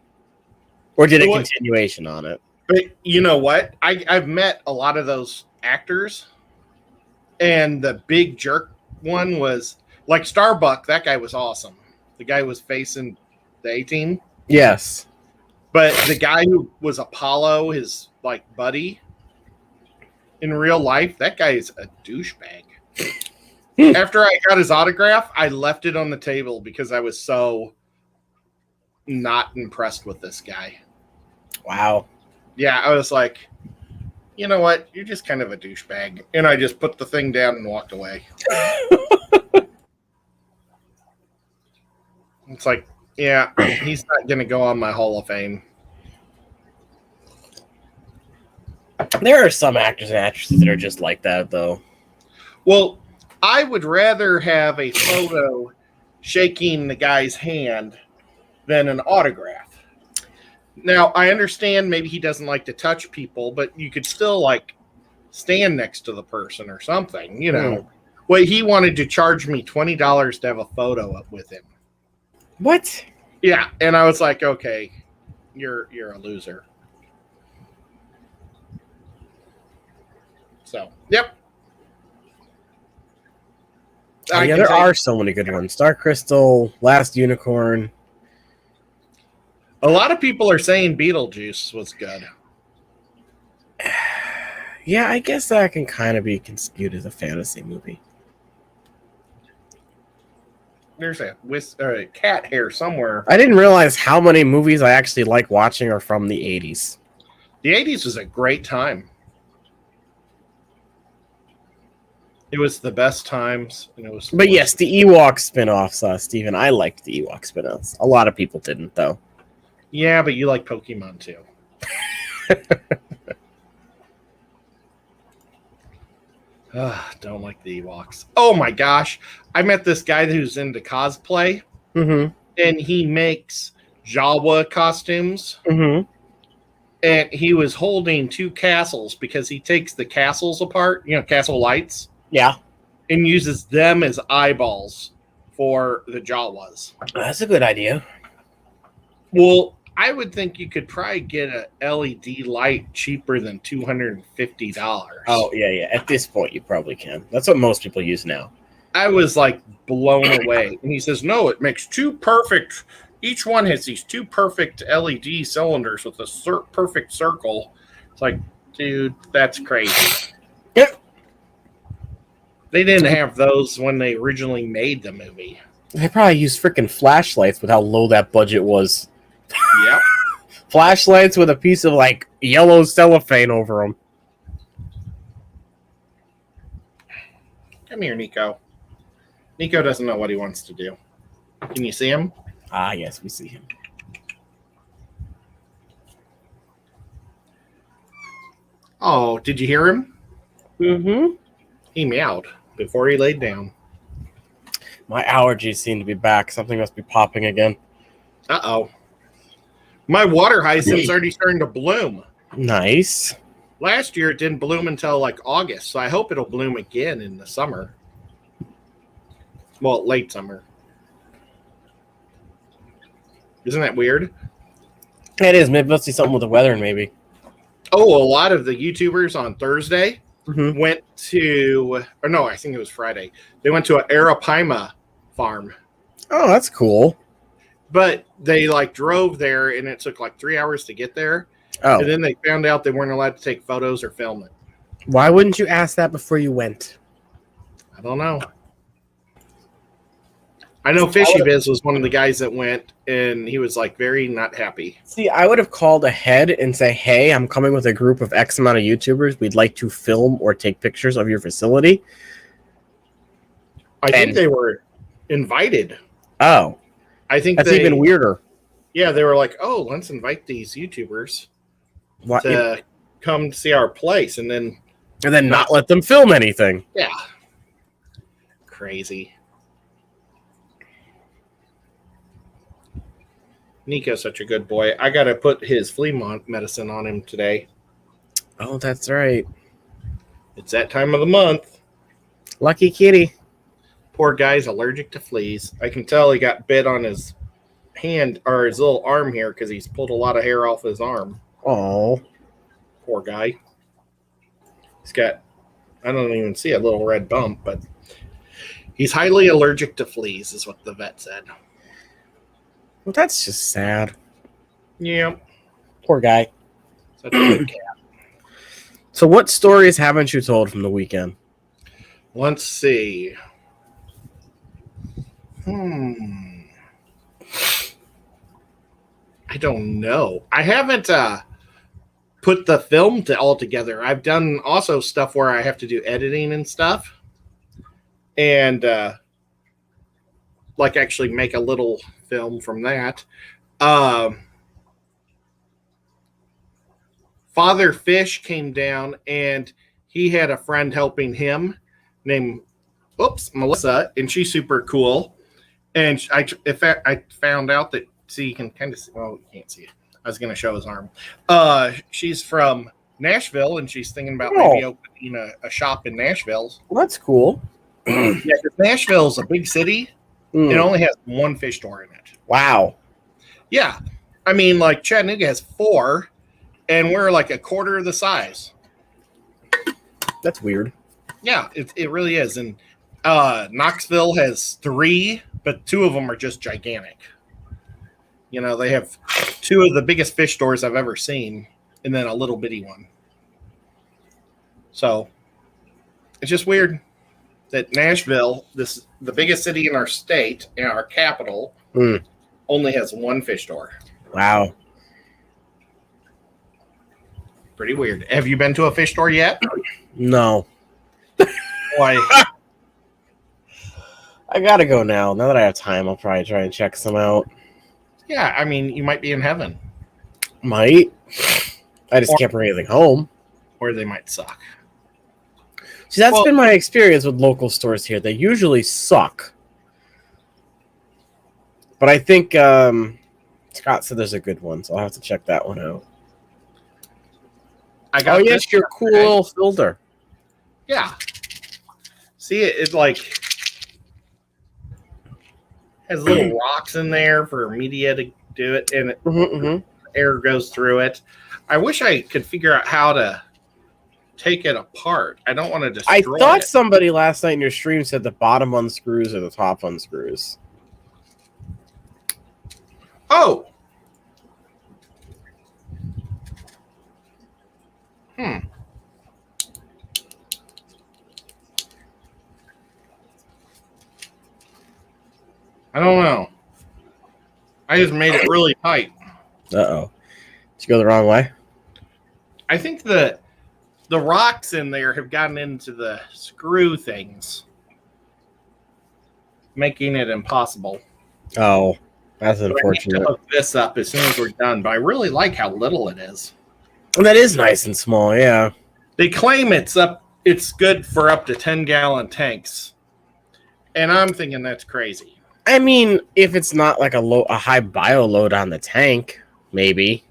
or did a continuation on it.
But you know what? I've met a lot of those actors, and the big jerk one was like Starbuck. That guy was awesome. The guy was facing the A-Team.
Yes.
But the guy who was Apollo, his like buddy in real life, that guy is a douchebag. After I got his autograph, I left it on the table because I was so not impressed with this guy.
Wow.
Yeah, I was like, you know what? You're just kind of a douchebag. And I just put the thing down and walked away. It's like, yeah, he's not going to go on my Hall of Fame.
There are some actors and actresses that are just like that, though.
Well, I would rather have a photo shaking the guy's hand than an autograph. Now, I understand maybe he doesn't like to touch people, but you could still, like, stand next to the person or something, you know. Well, he wanted to charge me $20 to have a photo up with him.
What?
Yeah, and I was like, okay, you're a loser. So, yep.
Yeah, there are so many good ones. Star Crystal, Last Unicorn.
A lot of people are saying Beetlejuice was good.
Yeah, I guess that can kind of be construed as a fantasy movie.
There's a cat hair somewhere.
I didn't realize how many movies I actually like watching are from the 80s.
The 80s was a great time. It was the best times. And it was.
But yes, the Ewok spin-offs, Steven. I liked the Ewok spin-offs. A lot of people didn't, though.
Yeah, but you like Pokemon, too. Don't like the Ewoks. Oh, my gosh. I met this guy who's into cosplay.
Mm-hmm.
And he makes Jawa costumes.
Mm-hmm.
And he was holding two castles because he takes the castles apart, castle lights.
Yeah.
And uses them as eyeballs for the Jawas.
That's a good idea.
Well, I would think you could probably get a LED light cheaper than $250.
Oh, yeah. At this point, you probably can. That's what most people use now.
I was like blown away. And he says, no, it makes two perfect. Each one has these two perfect LED cylinders with a perfect circle. It's like, dude, that's crazy.
Yep.
They didn't have those when they originally made the movie.
They probably used freaking flashlights with how low that budget was.
Yep.
Flashlights with a piece of, like, yellow cellophane over them.
Come here, Nico. Nico doesn't know what he wants to do. Can you see him?
Ah, yes, we see him.
Oh, did you hear him?
Mm-hmm.
He meowed before he laid down.
My allergies seem to be back. Something must be popping again.
Uh-oh. My water hyacinth's already starting to bloom.
Nice.
Last year, it didn't bloom until like August, so I hope it'll bloom again in the summer. Well, late summer. Isn't that weird?
It is. Maybe let's see something with the weather, maybe.
Oh, a lot of the YouTubers on Thursday
Mm-hmm.
I think it was Friday. They went to an Arapaima farm.
Oh, that's cool.
But they like drove there and it took like 3 hours to get there.
Oh.
And then they found out they weren't allowed to take photos or film it.
Why wouldn't you ask that before you went?
I don't know. I know Fishy Biz was one of the guys that went, and he was like very not happy.
See, I would have called ahead and say, hey, I'm coming with a group of X amount of YouTubers. We'd like to film or take pictures of your facility.
I think they were invited.
Oh.
I think
that's even weirder.
Yeah, they were like, oh, let's invite these YouTubers to come see our place, and then
not let them film anything.
Yeah. Crazy. Nico's such a good boy. I got to put his flea medicine on him today.
Oh, that's right.
It's that time of the month.
Lucky kitty.
Poor guy's allergic to fleas. I can tell he got bit on his hand or his little arm here because he's pulled a lot of hair off his arm.
Oh,
poor guy. He's got, I don't even see a little red bump, but he's highly allergic to fleas, is what the vet said.
well, that's just sad.
Yeah.
Poor guy.
Such a good cat.
So, what stories haven't you told from the weekend?
Let's see. I don't know. I haven't put the film all together. I've done also stuff where I have to do editing and stuff. And like actually make a little film from that. Father Fish came down and he had a friend helping him named Melissa, and she's super cool. And I found out that, see, you can kind of see, well, you can't see it. I was going to show his arm. She's from Nashville, and she's thinking about maybe opening a shop in Nashville.
Well, that's cool.
Yeah, because Nashville's a big city. It only has one fish store in it.
Wow.
Yeah. I mean, like, Chattanooga has 4, and we're like a quarter of the size.
That's weird.
Yeah, it really is. And Knoxville has 3, but 2 of them are just gigantic. You know, they have 2 of the biggest fish stores I've ever seen, and then a little bitty one. So it's just weird that Nashville, the biggest city in our state, in our capital, only has 1 fish store.
Wow.
Pretty weird. Have you been to a fish store yet?
No.
Why?
I gotta go now. Now that I have time, I'll probably try and check some out.
Yeah, I mean, you might be in heaven.
Might. I just can't bring anything home.
Or they might suck.
See, that's been my experience with local stores here. They usually suck. But I think Scott said there's a good one, so I'll have to check that one out. Yes, your cool little filter.
Yeah. See, it like has little rocks in there for media to do it, and air goes through it. I wish I could figure out how to take it apart. I don't want to destroy it.
I thought somebody last night in your stream said the bottom unscrews or the top unscrews.
Oh. I don't know. I just made it really tight.
Uh-oh. Did you go the wrong way?
I think the rocks in there have gotten into the screw things, making it impossible.
Oh, that's unfortunate.
I need to hook this up as soon as we're done, but I really like how little it is.
And that is nice and small, yeah.
They claim it's good for up to 10-gallon tanks. And I'm thinking that's crazy.
I mean, if it's not like a high bio load on the tank, maybe.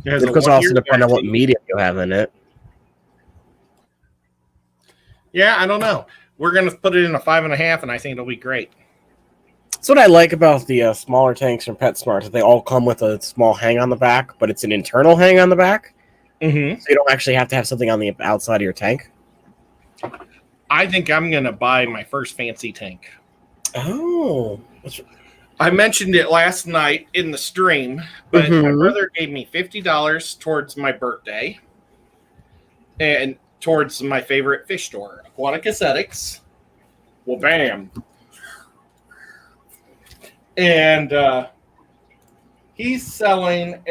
It could also depend on what media you have in it.
Yeah, I don't know. We're going to put it in a 5.5, and I think it'll be great.
That's what I like about the smaller tanks from PetSmart. That they all come with a small hang on the back, but it's an internal hang on the back. Mm-hmm. So you don't actually have to have something on the outside of your tank.
I think I'm going to buy my first fancy tank.
Oh.
I mentioned it last night in the stream, but my brother gave me $50 towards my birthday and towards my favorite fish store, Aquatic Aesthetics. Well, bam. And he's selling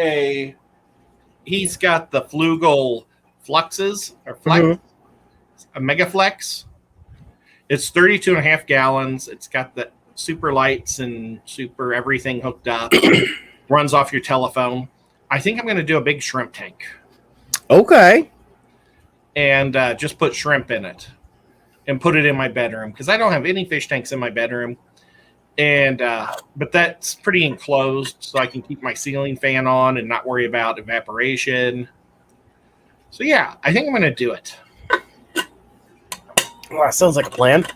he's got the Flugel Fluxes, or Flex, a Mega Flex. It's 32.5 gallons. It's got the super lights and super everything hooked up. Runs off your telephone. I think I'm going to do a big shrimp tank.
Okay.
And just put shrimp in it and put it in my bedroom because I don't have any fish tanks in my bedroom. And but that's pretty enclosed, so I can keep my ceiling fan on and not worry about evaporation. So yeah, I think I'm going to do it.
Well, that sounds like a plan.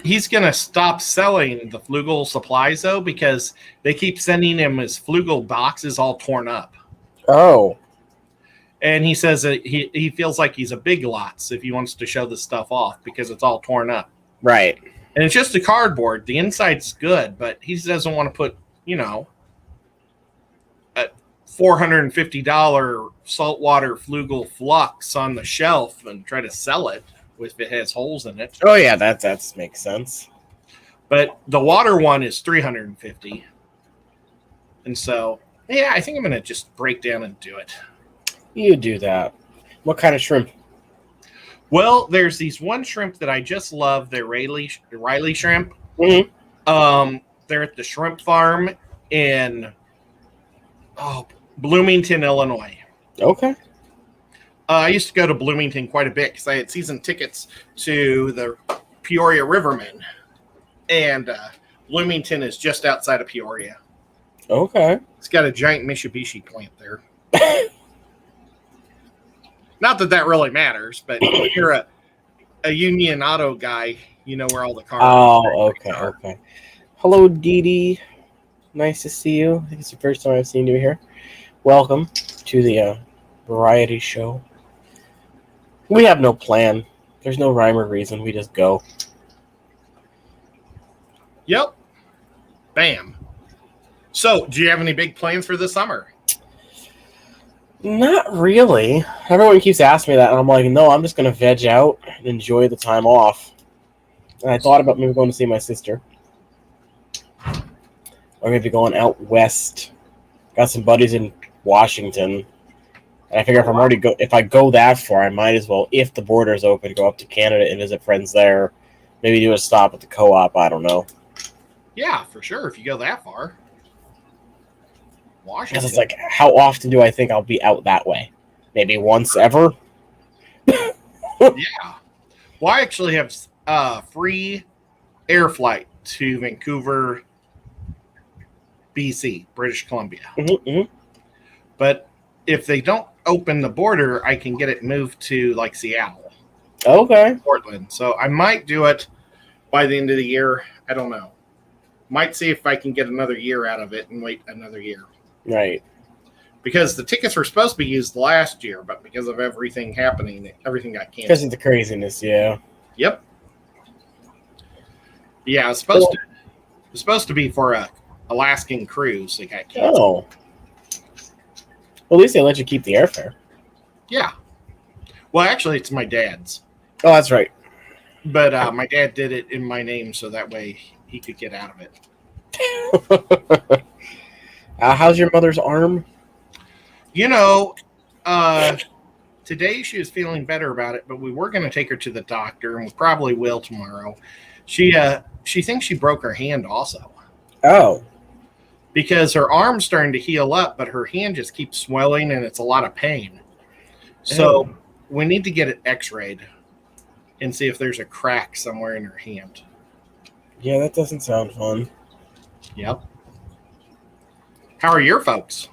He's going to stop selling the Flugel supplies, though, because they keep sending him his Flugel boxes all torn up.
Oh.
And he says that he feels like he's a Big Lots if he wants to show the stuff off because it's all torn up.
Right.
And it's just a cardboard. The inside's good, but he doesn't want to put, a $450 saltwater Flugel Flux on the shelf and try to sell it if it has holes in it.
Oh, yeah, that makes sense.
But the water one is $350. And so, yeah, I think I'm going to just break down and do it.
You do that. What kind of shrimp?
Well, there's these one shrimp that I just love. They're Riley shrimp.
Mm-hmm.
They're at the shrimp farm in Bloomington, Illinois.
Okay.
I used to go to Bloomington quite a bit because I had season tickets to the Peoria Rivermen. And Bloomington is just outside of Peoria.
Okay.
It's got a giant Mitsubishi plant there. Not that really matters, but if you're a Union Auto guy, you know where all the cars are.
Oh, okay. Hello, Dee Dee. Nice to see you. I think it's the first time I've seen you here. Welcome to the variety show. We have no plan. There's no rhyme or reason. We just go.
Yep. Bam. So, do you have any big plans for the summer?
Not really. Everyone keeps asking me that, and I'm like, no, I'm just going to veg out and enjoy the time off. And I thought about maybe going to see my sister. Or maybe going out west. Got some buddies in Washington. And I figure if I go that far, I might as well, if the border's open, go up to Canada and visit friends there. Maybe do a stop at the co-op. I don't know.
Yeah, for sure. If you go that far. Washington.
Because it's like, how often do I think I'll be out that way? Maybe once ever?
Yeah. Well, I actually have free air flight to Vancouver, BC, British Columbia.
Mm-hmm.
But if they don't open the border, I can get it moved to like Seattle.
Okay.
Portland. So I might do it by the end of the year. I don't know. Might see if I can get another year out of it and wait another year.
Right.
Because the tickets were supposed to be used last year, but because of everything happening, everything got canceled.
Because of the craziness, yeah.
Yep. Yeah, it's supposed to be for a Alaskan cruise. It got canceled.
Oh. Well, at least they let you keep the airfare.
Yeah. Well, actually, it's my dad's.
Oh, that's right.
But my dad did it in my name, so that way he could get out of it.
How's your mother's arm?
Today she was feeling better about it, but we were going to take her to the doctor, and we probably will tomorrow. She thinks she broke her hand also.
Oh.
Because her arm's starting to heal up, but her hand just keeps swelling, and it's a lot of pain. So we need to get it x-rayed and see if there's a crack somewhere in her hand.
Yeah, that doesn't sound fun.
Yep. How are your folks?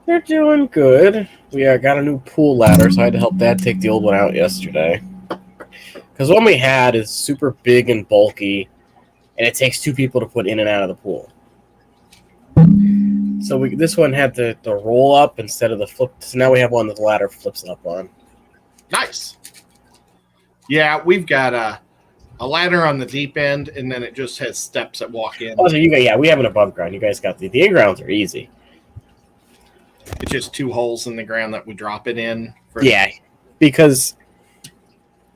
They're doing good. We got a new pool ladder, so I had to help Dad take the old one out yesterday. Because one we had is super big and bulky, and it takes two people to put in and out of the pool. So this one had the roll up instead of the flip. So now we have one that the ladder flips it up on.
Nice. Yeah, we've got a ladder on the deep end, and then it just has steps that walk in.
Oh, so we have an above ground. You guys got the in-grounds are easy.
It's just two holes in the ground that we drop it in.
Because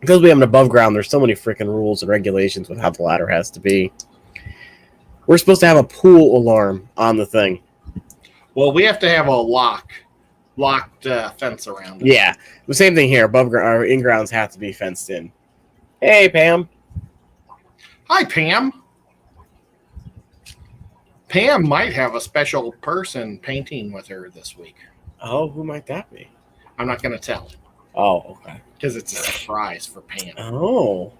we have an above ground, there's so many freaking rules and regulations with how the ladder has to be. We're supposed to have a pool alarm on the thing.
Well, we have to have a locked fence around it.
Yeah, the same thing here. Above ground, our in-grounds have to be fenced in. Hey, Pam.
Hi, Pam. Pam might have a special person painting with her this week.
Oh, who might that be?
I'm not going to tell.
Oh, okay.
Because it's a surprise for Pam.
Oh.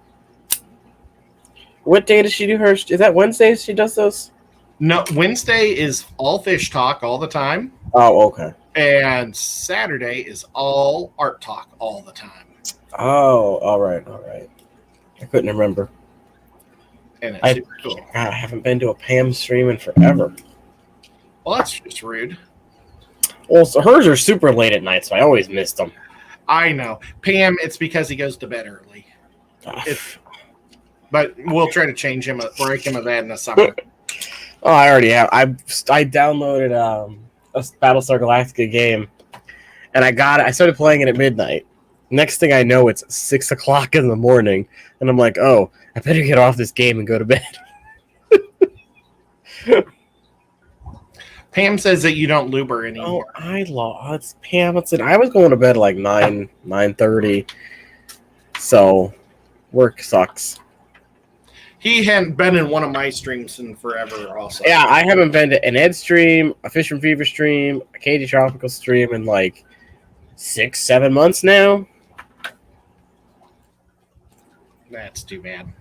What day does she do her? Is that Wednesdays she does those?
No, Wednesday is all fish talk all the time,
Oh, okay.
and Saturday is all art talk all the time.
Oh, all right. I couldn't remember.
And it's super cool.
God, I haven't been to a Pam stream in forever.
Well, that's just rude.
Well, so hers are super late at night, so I always missed them.
I know. Pam, it's because he goes to bed early. But we'll try to change him, break him of that in the summer.
Oh, I already have. I downloaded a Battlestar Galactica game, and I got it. I started playing it at midnight. Next thing I know, it's 6 o'clock in the morning, and I'm like, oh, I better get off this game and go to bed.
Pam says that you don't lube her anymore.
Oh, it's Pam. I was going to bed like 9:30, so work sucks.
He hadn't been in one of my streams in forever also.
Yeah, I haven't been to an Ed stream, a Fish from Fever stream, a Katie Tropical stream in like 6-7 months now.
That's too bad.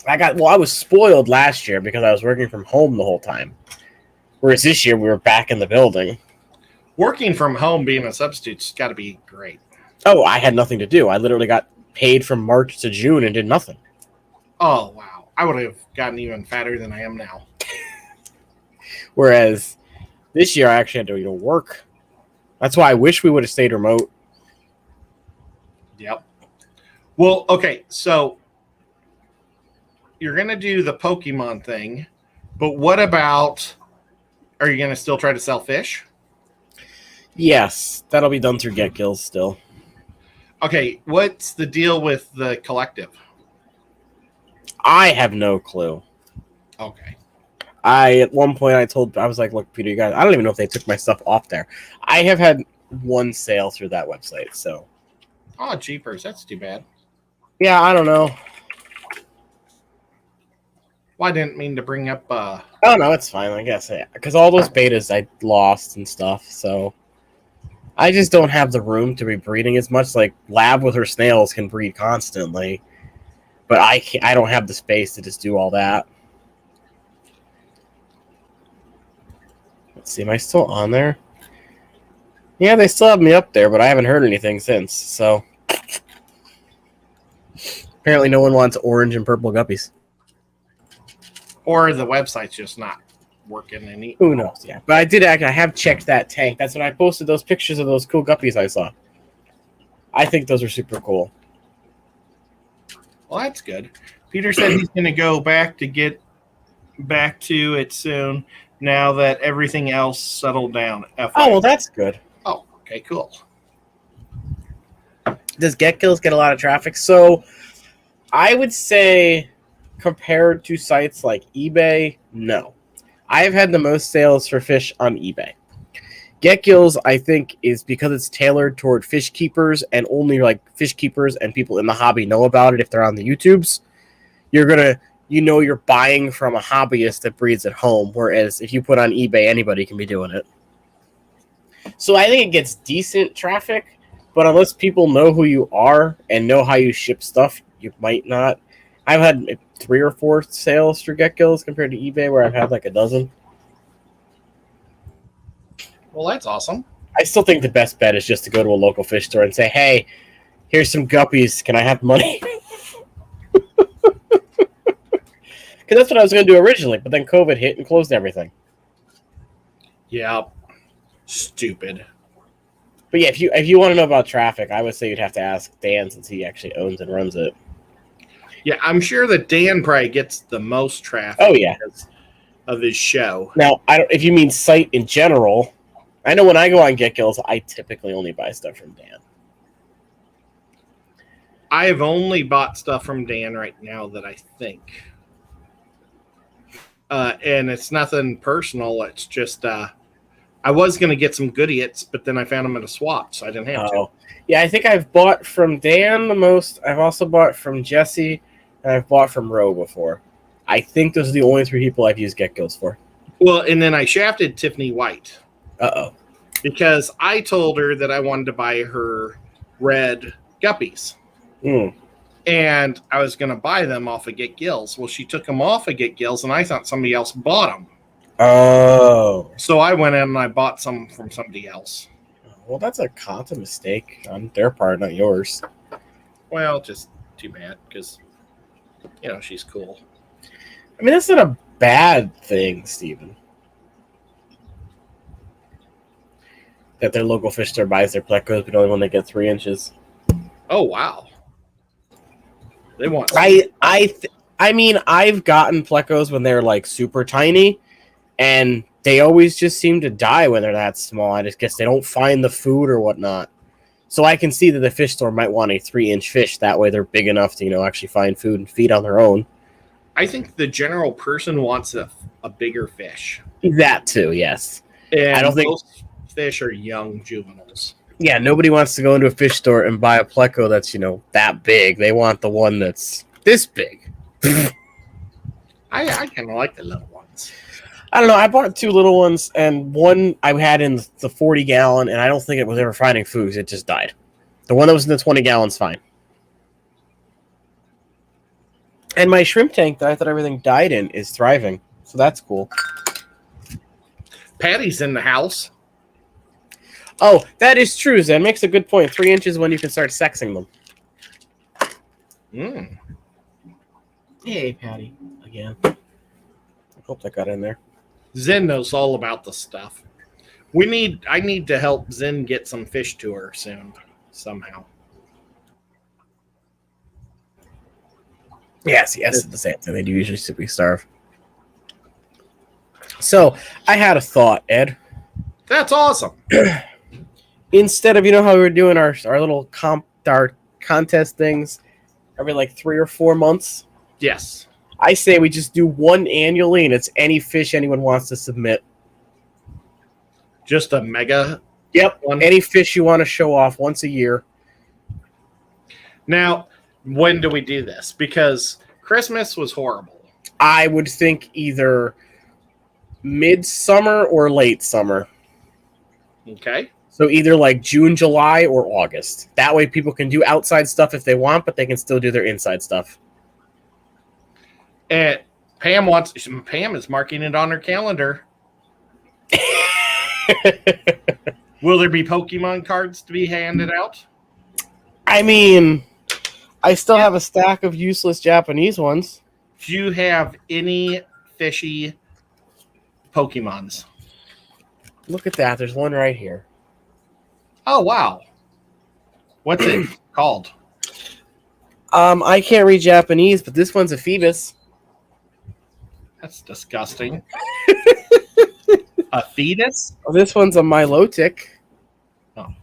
I was spoiled last year because I was working from home the whole time. Whereas this year we were back in the building.
Working from home being a substitute's got to be great.
Oh, I had nothing to do. I literally got paid from March to June and did nothing.
Oh, wow. I would have gotten even fatter than I am now.
Whereas this year I actually had to work. That's why I wish we would have stayed remote.
Yep. Well, okay, so you're going to do the Pokemon thing, but what about, are you going to still try to sell fish?
Yes, that'll be done through Get Kills still.
Okay, what's the deal with the collective?
I have no clue.
Okay.
At one point I was like, look, Peter, you guys, I don't even know if they took my stuff off there. I have had one sale through that website, so.
Oh, jeepers, that's too bad.
Yeah, I don't know.
Well, I didn't mean to bring up.
Oh no, it's fine. I guess because all those betas I lost and stuff, so I just don't have the room to be breeding as much. Like Lab with her snails can breed constantly, but I don't have the space to just do all that. Let's see, am I still on there? Yeah, they still have me up there, but I haven't heard anything since. So apparently, no one wants orange and purple guppies.
Or the website's just not working any.
Who knows? Yeah, but I have checked that tank. That's when I posted those pictures of those cool guppies I saw. I think those are super cool.
Well, that's good. Peter said he's going to go back to get back to it soon. Now that everything else settled down.
Oh, well, that's good.
Oh, okay, cool.
Does Get Kills get a lot of traffic? So, I would say, compared to sites like eBay, no. I have had the most sales for fish on eBay. Get Kills, I think, is because it's tailored toward fish keepers, and only like fish keepers and people in the hobby know about it if they're on the YouTubes. You're buying from a hobbyist that breeds at home, whereas if you put on eBay, anybody can be doing it. So I think it gets decent traffic, but unless people know who you are and know how you ship stuff, you might not. I've had 3 or 4 sales through Get Kills compared to eBay, where I've had like a dozen.
Well, that's awesome.
I still think the best bet is just to go to a local fish store and say, hey, here's some guppies. Can I have money? Because that's what I was going to do originally, but then COVID hit and closed everything.
Yeah. Stupid.
But yeah, if you want to know about traffic, I would say you'd have to ask Dan since he actually owns and runs it.
Yeah, I'm sure that Dan probably gets the most traffic.
Oh, yeah.
Because of his show.
Now, if you mean site in general, I know when I go on Get Kills, I typically only buy stuff from Dan.
I have only bought stuff from Dan right now that I think. And it's nothing personal. It's just I was going to get some Goodiots, but then I found them at a swap, so I didn't have to.
Yeah, I think I've bought from Dan the most. I've also bought from Jesse, and I've bought from Ro before. I think those are the only 3 people I've used Get Kills for.
Well, and then I shafted Tiffany White.
Uh-oh.
Because I told her that I wanted to buy her red guppies.
Mm.
And I was going to buy them off of Get Gills. Well, she took them off of Get Gills, and I thought somebody else bought them.
Oh.
So I went in and I bought some from somebody else.
Well, that's a constant mistake on their part, not yours.
Well, just too bad because, she's cool.
I mean, that's not a bad thing, Steven. That their local fish store buys their plecos, but only when they get 3 inches.
Oh, wow. They want.
I mean, I've gotten plecos when they're like super tiny, and they always just seem to die when they're that small. I just guess they don't find the food or whatnot. So I can see that the fish store might want a 3-inch fish. That way they're big enough to, actually find food and feed on their own.
I think the general person wants a bigger fish.
That too, yes.
And
I don't think
most fish are young juveniles.
Yeah, nobody wants to go into a fish store and buy a pleco that's, that big. They want the one that's this big.
I kind of like the little ones.
I don't know. I bought 2 little ones, and one I had in the 40-gallon, and I don't think it was ever finding food. It just died. The one that was in the 20-gallon's fine. And my shrimp tank that I thought everything died in is thriving, so that's cool.
Patty's in the house.
Oh, that is true, Zen. Makes a good point. 3 inches when you can start sexing them. Hey, Patty. Again. I hope that got in there.
Zen knows all about the stuff. I need to help Zen get some fish to her soon, somehow.
Yes, it's the same thing. They do usually simply starve. So, I had a thought, Ed.
That's awesome.
Instead of, how we were doing our little our contest things every like 3 or 4 months?
Yes.
I say we just do one annually, and it's any fish anyone wants to submit.
Just a mega?
Yep.
One.
Any fish you want to show off once a year.
Now, when do we do this? Because Christmas was horrible.
I would think either midsummer or late summer.
Okay.
So either like June, July, or August. That way people can do outside stuff if they want, but they can still do their inside stuff.
And Pam is marking it on her calendar. Will there be Pokemon cards to be handed out?
I mean, I still have a stack of useless Japanese ones.
Do you have any fishy Pokemons?
Look at that. There's one right here.
Oh, wow. What's it called?
I can't read Japanese, but this one's a Phoebus.
That's disgusting. A fetus?
Oh, this one's a Milotic.
Oh.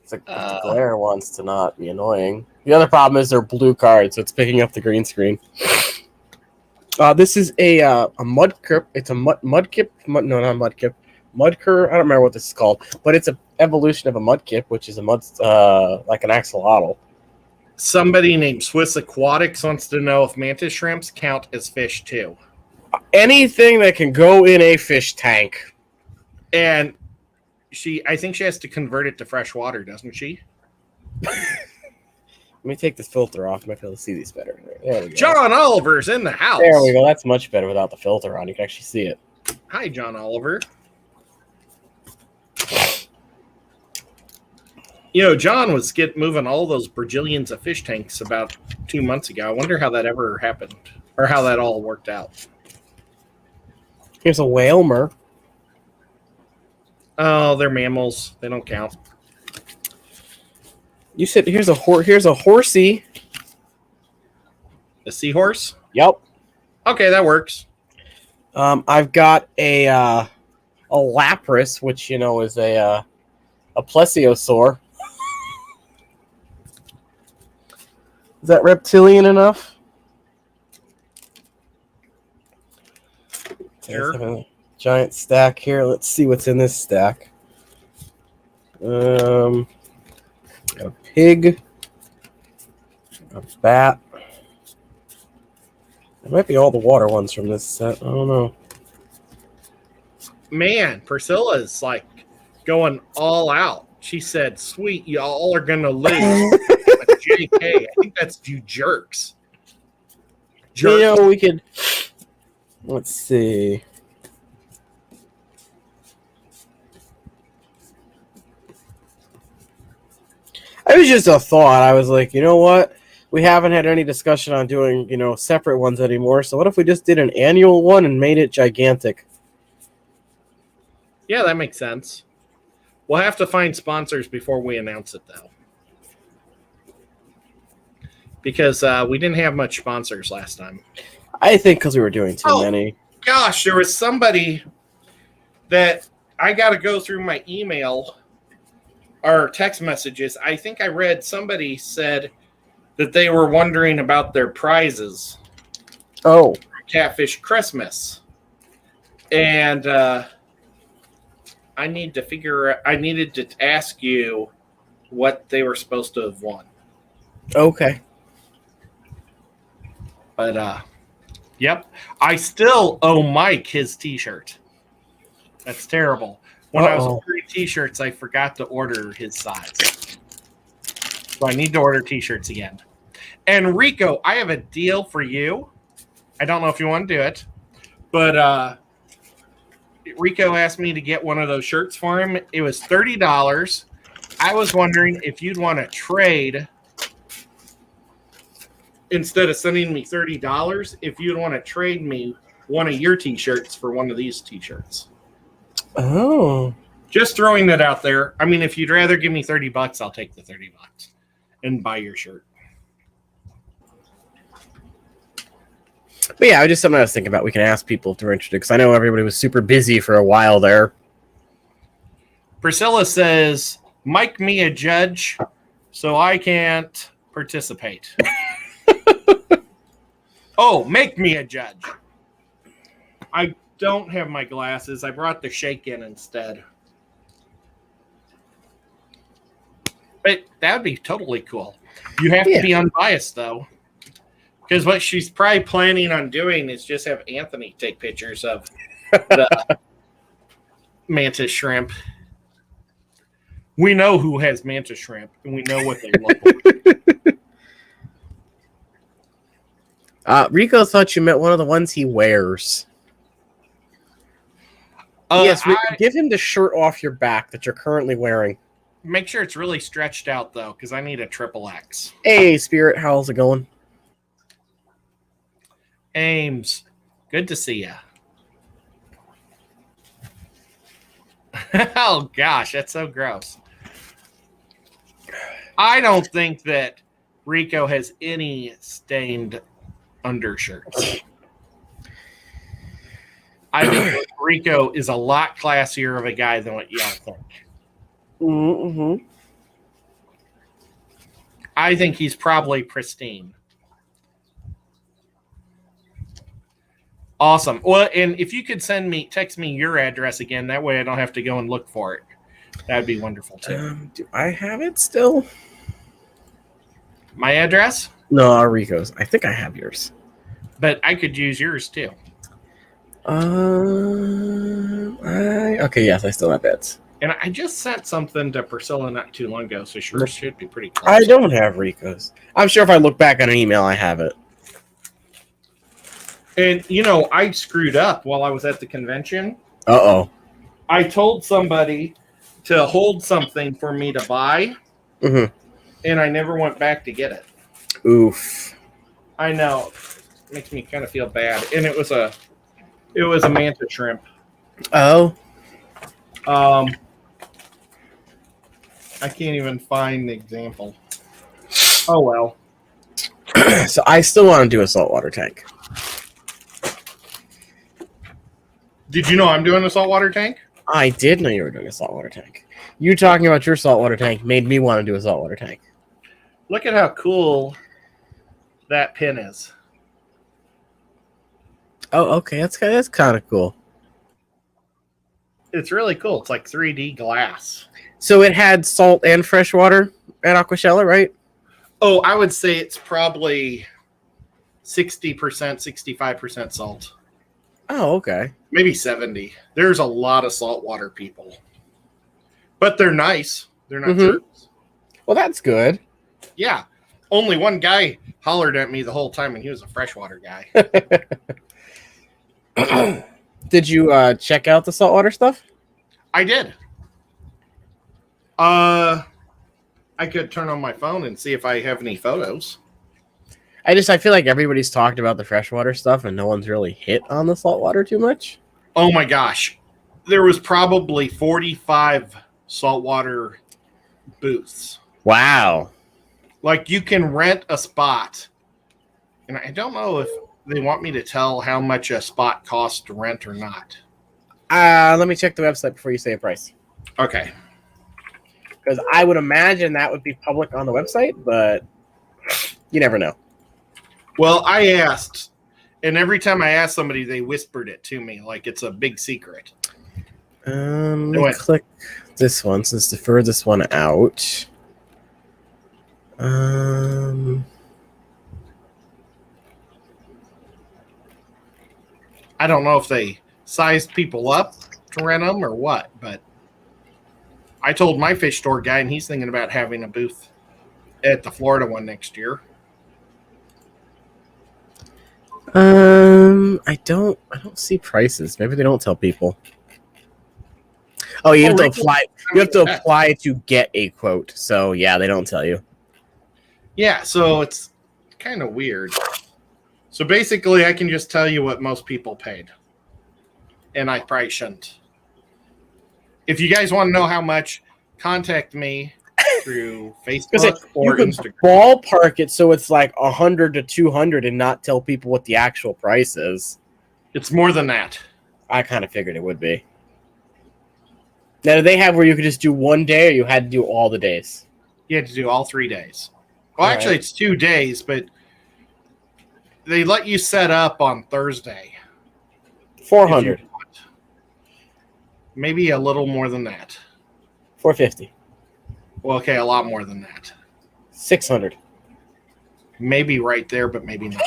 It's like the glare wants to not be annoying. The other problem is they're blue cards, so it's picking up the green screen. This is a Mudkip. It's a Mudkip. No, not Mudkip. Mudcur. I don't remember what this is called, but it's an evolution of a Mudkip, which is a like an axolotl.
Somebody named Swiss Aquatics wants to know if mantis shrimps count as fish too.
Anything that can go in a fish tank.
And I think she has to convert it to fresh water, doesn't she?
Let me take this filter off. I might be able to see these better. There we go.
John Oliver's in the house.
There we go. That's much better without the filter on. You can actually see it.
Hi, John Oliver. John was moving all those bajillions of fish tanks about 2 months ago. I wonder how that ever happened, or how that all worked out.
Here's a whalemer.
Oh, they're mammals. They don't count.
You said here's a horsey.
A seahorse?
Yep.
Okay, that works.
I've got a lapras, which is a plesiosaur. Is that reptilian enough?
Sure.
A giant stack here. Let's see what's in this stack. A pig, a bat. It might be all the water ones from this set. I don't know.
Man, Priscilla's like going all out. She said, "Sweet, y'all are gonna lose." JK. I think that's you jerks.
You know, we could. Let's see. It was just a thought. I was like, you know what? We haven't had any discussion on doing, separate ones anymore. So what if we just did an annual one and made it gigantic?
Yeah, that makes sense. We'll have to find sponsors before we announce it, though. Because we didn't have much sponsors last time.
I think because we were doing too many.
Gosh, there was somebody that I got to go through my email or text messages. I think I read somebody said that they were wondering about their prizes.
Oh.
Catfish Christmas. And I needed to ask you what they were supposed to have won.
Okay.
But, yep. I still owe Mike his t-shirt. That's terrible. When I was ordering t-shirts, I forgot to order his size. So I need to order t-shirts again. And Rico, I have a deal for you. I don't know if you want to do it, but Rico asked me to get one of those shirts for him. It was $30. I was wondering if you'd want to trade instead of sending me $30, if you'd want to trade me one of your t-shirts for one of these t-shirts.
Oh.
Just throwing that out there. I mean, if you'd rather give me $30, I'll take the $30 and buy your shirt.
But yeah, just something I was thinking about. We can ask people if they're interested because I know everybody was super busy for a while there.
Priscilla says, "Mike me a judge, so I can't participate." Oh, make me a judge. I don't have my glasses. I brought the shake in instead. But that would be totally cool. You have to be unbiased, though. Because what she's probably planning on doing is just have Anthony take pictures of the mantis shrimp. We know who has mantis shrimp, and we know what they look like.
Rico thought you meant one of the ones he wears. Yes, Rico, give him the shirt off your back that you're currently wearing.
Make sure it's really stretched out, though, because I need a XXX.
Hey, Spirit, how's it going?
Ames, good to see you. Oh, gosh, that's so gross. I don't think that Rico has any stained undershirts. I think Rico is a lot classier of a guy than what y'all think.
Mm-hmm.
I think he's probably pristine. Awesome. Well, and if you could text me your address again, that way I don't have to go and look for it. That'd be wonderful too.
Do I have it still?
My address?
No, Rico's. I think I have yours.
But I could use yours too.
Okay, yes, I still have bets.
And I just sent something to Priscilla not too long ago, so sure should be pretty close.
I don't have Rico's. I'm sure if I look back on an email, I have it.
And, I screwed up while I was at the convention.
Uh-oh.
I told somebody to hold something for me to buy, and I never went back to get it.
Oof.
I know. It makes me kind of feel bad. And it was a manta shrimp.
Oh.
I can't even find the example. Oh, well.
So I still want to do a saltwater tank.
Did you know I'm doing a saltwater tank?
I did know you were doing a saltwater tank. You talking about your saltwater tank made me want to do a saltwater tank.
Look at how cool that pin is.
Oh, okay. That's kind of cool.
It's really cool. It's like 3D glass.
So it had salt and fresh water at Aquashella, right?
Oh, I would say it's probably 60%, 65% salt.
Oh, okay.
Maybe 70. There's a lot of saltwater people. But they're nice. They're not jerks.
Well, that's good.
Yeah. Only one guy hollered at me the whole time, and he was a freshwater guy.
Did you check out the saltwater stuff?
I did. I could turn on my phone and see if I have any photos.
I feel like everybody's talked about the freshwater stuff and no one's really hit on the saltwater too much.
Oh my gosh. There was probably 45 saltwater booths.
Wow.
Like you can rent a spot. And I don't know if they want me to tell how much a spot costs to rent or not.
Let me check the website before you say a price.
Okay.
Because I would imagine that would be public on the website, but you never know.
Well, I asked, and every time I asked somebody, they whispered it to me like it's a big secret.
Let me click this one since the furthest one out. I
don't know if they sized people up to rent them or what, but I told my fish store guy, and he's thinking about having a booth at the Florida one next year.
I don't see prices. Maybe they don't tell people. Oh, you have to apply. You have to apply to get a quote. So yeah, they don't tell you.
Yeah, so it's kind of weird. So basically, I can just tell you what most people paid, and I probably shouldn't. If you guys want to know how much, contact me through Facebook or Instagram.
Ballpark it so it's like 100 to 200 and not tell people what the actual price is.
It's more than that.
I kind of figured it would be. Now, do they have where you could just do one day or you had to do all the days?
You had to do all 3 days. Well, actually, it's 2 days, but they let you set up on Thursday.
400.
Maybe a little more than that.
450.
Well, okay, a lot more than that.
600.
Maybe right there, but maybe not.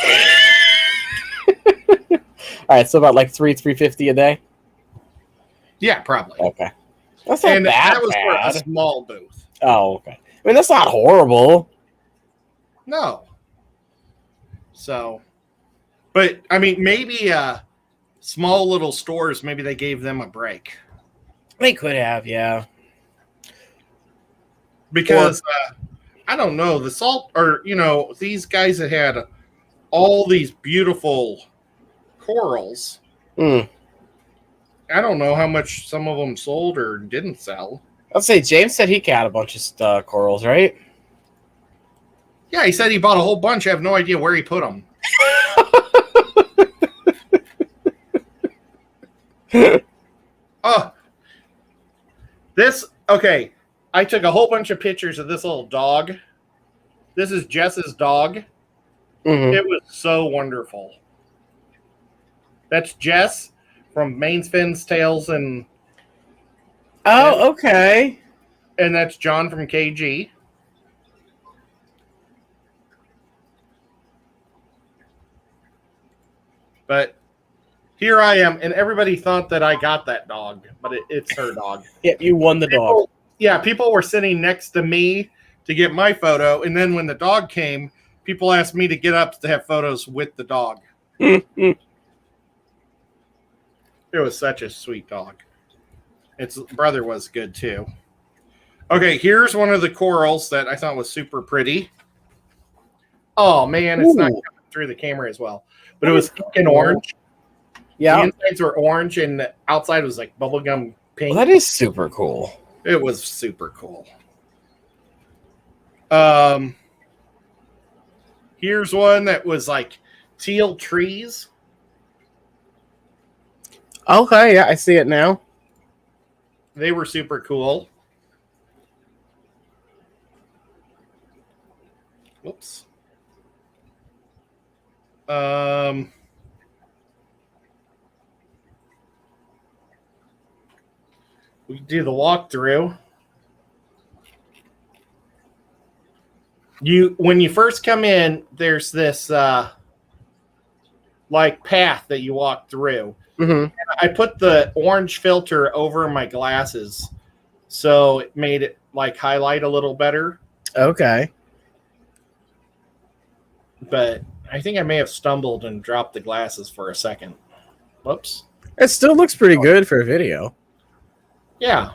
All right, so about like $350 a day?
Yeah, probably.
Okay. That's not bad.
That was for a small booth.
Oh, okay. I mean, that's not horrible.
No. So, but, I mean, maybe small little stores, maybe they gave them a break.
They could have, yeah.
Because, I don't know, the salt, or, these guys that had all these beautiful corals.
I
don't know how much some of them sold or didn't sell.
I'll say James said he got a bunch of corals, right?
Yeah, he said he bought a whole bunch. I have no idea where he put them. Oh, okay. I took a whole bunch of pictures of this little dog. This is Jess's dog.
Mm-hmm.
It was so wonderful. That's Jess from Maine's Fins, Tails, and...
Oh, okay.
And that's John from KG. But here I am, and everybody thought that I got that dog, but it's her dog.
Yeah, you won the dog.
Yeah, people were sitting next to me to get my photo, and then when the dog came, people asked me to get up to have photos with the dog. It was such a sweet dog. Its brother was good, too. Okay, here's one of the corals that I thought was super pretty. Oh, man, it's not coming through the camera as well. But it was pink and orange.
Yeah.
The insides were orange, and the outside was like bubblegum pink.
Well, that is super cool.
It was super cool. Here's one that was like teal trees.
Okay, yeah, I see it now.
They were super cool. Whoops. We do the walkthrough. When you first come in, there's this like path that you walk through.
Mm-hmm.
I put the orange filter over my glasses, so it made it like highlight a little better.
Okay.
but I think I may have stumbled and dropped the glasses for a second. Whoops.
It still looks pretty good for a video.
Yeah.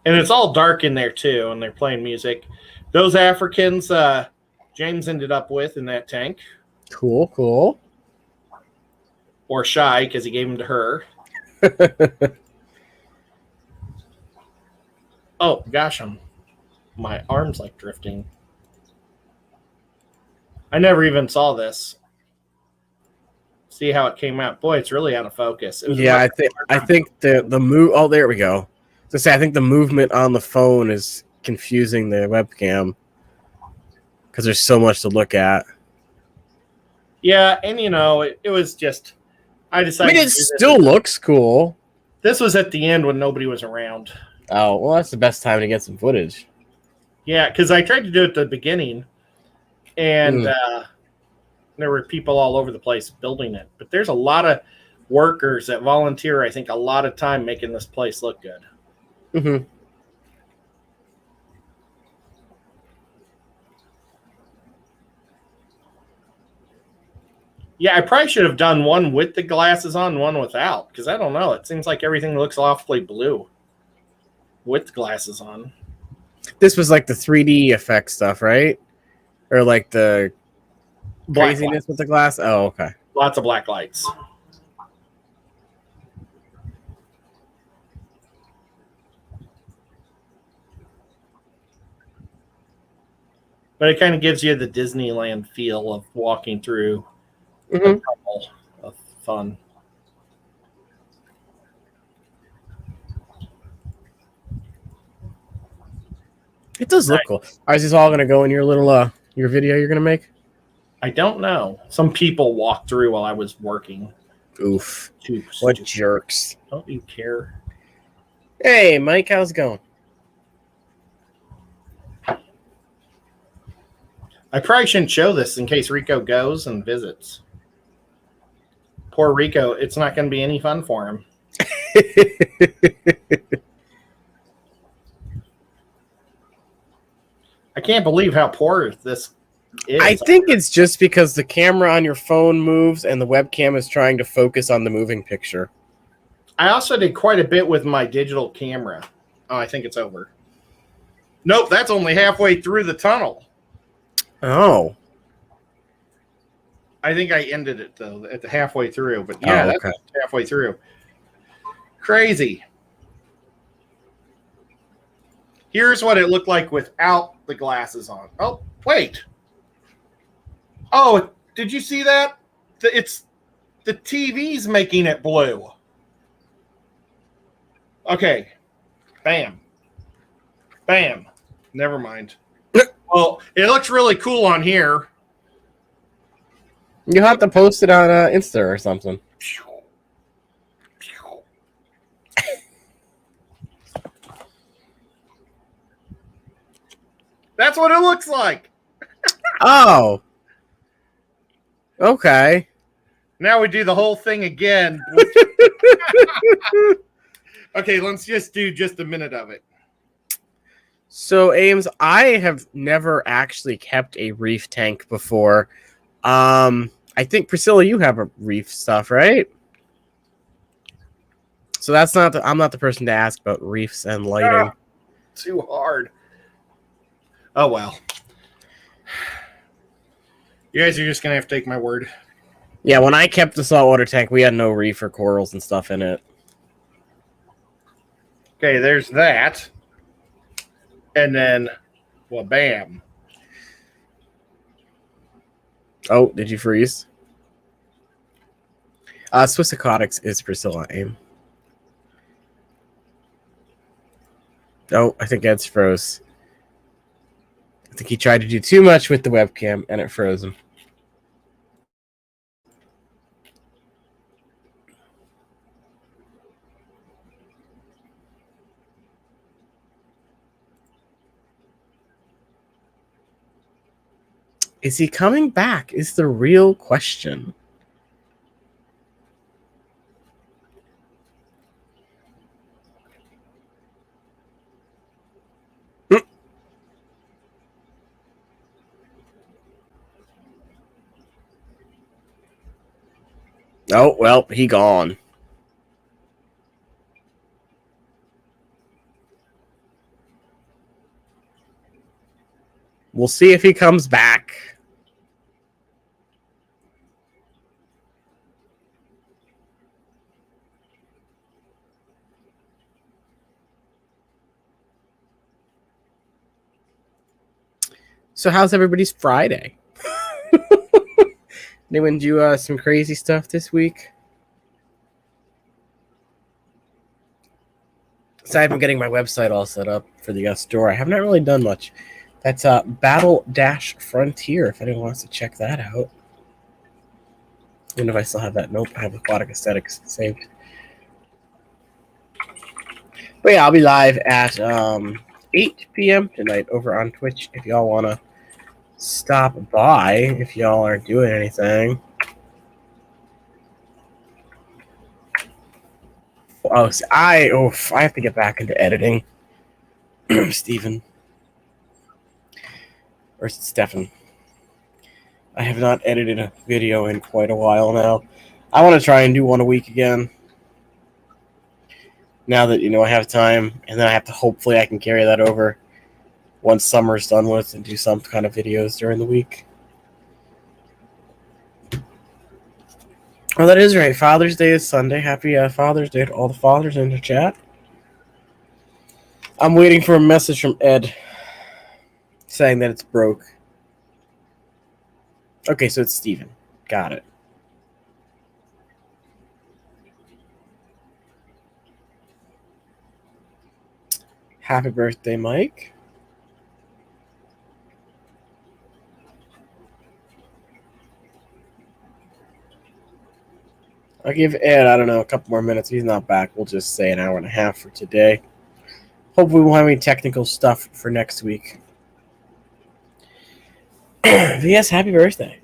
And it's all dark in there too, and they're playing music. Those Africans James ended up with in that tank.
Cool, cool.
Or Shy, because he gave them to her. Oh, gosh, my arm's like drifting. I never even saw this. See how it came out. Boy, it's really out of focus.
Yeah, I think the move. Oh, there we go. To say, I think the movement on the phone is confusing the webcam because there's so much to look at.
Yeah, and it was just. I decided.
I mean, it still looks cool.
This was at the end when nobody was around.
Oh, well, that's the best time to get some footage.
Yeah, because I tried to do it at the beginning, and there were people all over the place building it. But there's a lot of workers that volunteer, I think, a lot of time making this place look good.
Mm-hmm.
Yeah, I probably should have done one with the glasses on, one without, because I don't know. It seems like everything looks awfully blue with glasses on.
This was like the 3D effect stuff, right? Or like the
Black
craziness
lights.
with the glass? Oh, okay.
Lots of black lights. But it kind of gives you the Disneyland feel of walking through a tunnel of fun.
It does look cool. Is this all going to go in your little your video you're going to make?
I don't know. Some people walked through while I was working.
Oof. What jerks.
Don't you care?
Hey, Mike, how's it going?
I probably shouldn't show this in case Rico goes and visits. Poor Rico, it's not going to be any fun for him. I can't believe how poor this is.
I think it's just because the camera on your phone moves and the webcam is trying to focus on the moving picture.
I also did quite a bit with my digital camera. Oh, I think it's over. Nope, that's only halfway through the tunnel.
Oh.
I think I ended it, though, at the halfway through. But yeah,
okay.
That's halfway through. Crazy. Here's what it looked like without the glasses on. Oh, wait. Oh, did you see that? It's the TV's making it blue. Okay. Bam. Bam. Never mind. Well, it looks really cool on here.
You'll have to post it on Insta or something.
That's what it looks like.
Oh. Okay.
Now we do the whole thing again. Okay, let's just do just a minute of it.
So, Ames, I have never actually kept a reef tank before. I think, Priscilla, you have a reef stuff, right? So that's not I'm not the person to ask about reefs and lighting.
Too hard. Oh, well. You guys are just going to have to take my word.
Yeah, when I kept the saltwater tank, we had no reef or corals and stuff in it.
Okay, there's that. And then, well, bam.
Oh, did you freeze? Swiss Aquatics is Priscilla, Aim. Oh, I think Ed's froze. I think he tried to do too much with the webcam, and it froze him. Is he coming back? Is the real question. Oh, well, he gone. We'll see if he comes back. So how's everybody's Friday? Anyone do some crazy stuff this week? So I've been getting my website all set up for the store. I have not really done much. That's Battle Dash Frontier, if anyone wants to check that out. Even if I still have that. Nope, I have Aquatic Aesthetics saved. But yeah, I'll be live at 8 p.m. tonight over on Twitch if y'all want to stop by, if y'all aren't doing anything. Oh, I have to get back into editing. Steven. Or Stefan. I have not edited a video in quite a while now. I want to try and do one a week again. Now that, I have time, and then hopefully I can carry that over once summer's done with and do some kind of videos during the week. Oh, that is right. Father's Day is Sunday. Happy Father's Day to all the fathers in the chat. I'm waiting for a message from Ed saying that it's broke. Okay, so it's Steven. Got it. Happy birthday, Mike. I'll give Ed, I don't know, a couple more minutes. He's not back. We'll just say an hour and a half for today. Hopefully we won't have any technical stuff for next week. But yes, happy birthday.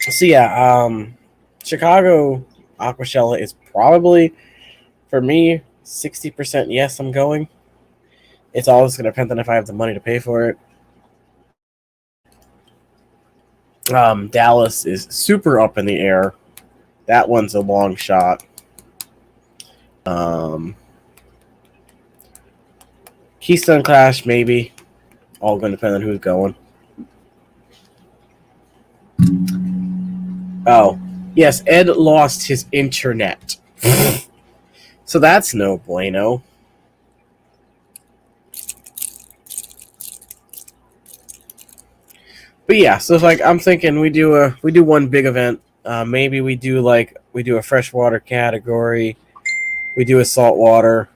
So yeah, Chicago Aquashella is probably, for me, 60% yes, I'm going. It's always going to depend on if I have the money to pay for it. Dallas is super up in the air. That one's a long shot. Keystone Clash, maybe. All going to depend on who's going. Oh, yes, Ed lost his internet. So that's no bueno. But yeah, so I'm thinking we do one big event. Maybe we do a freshwater category. We do a saltwater.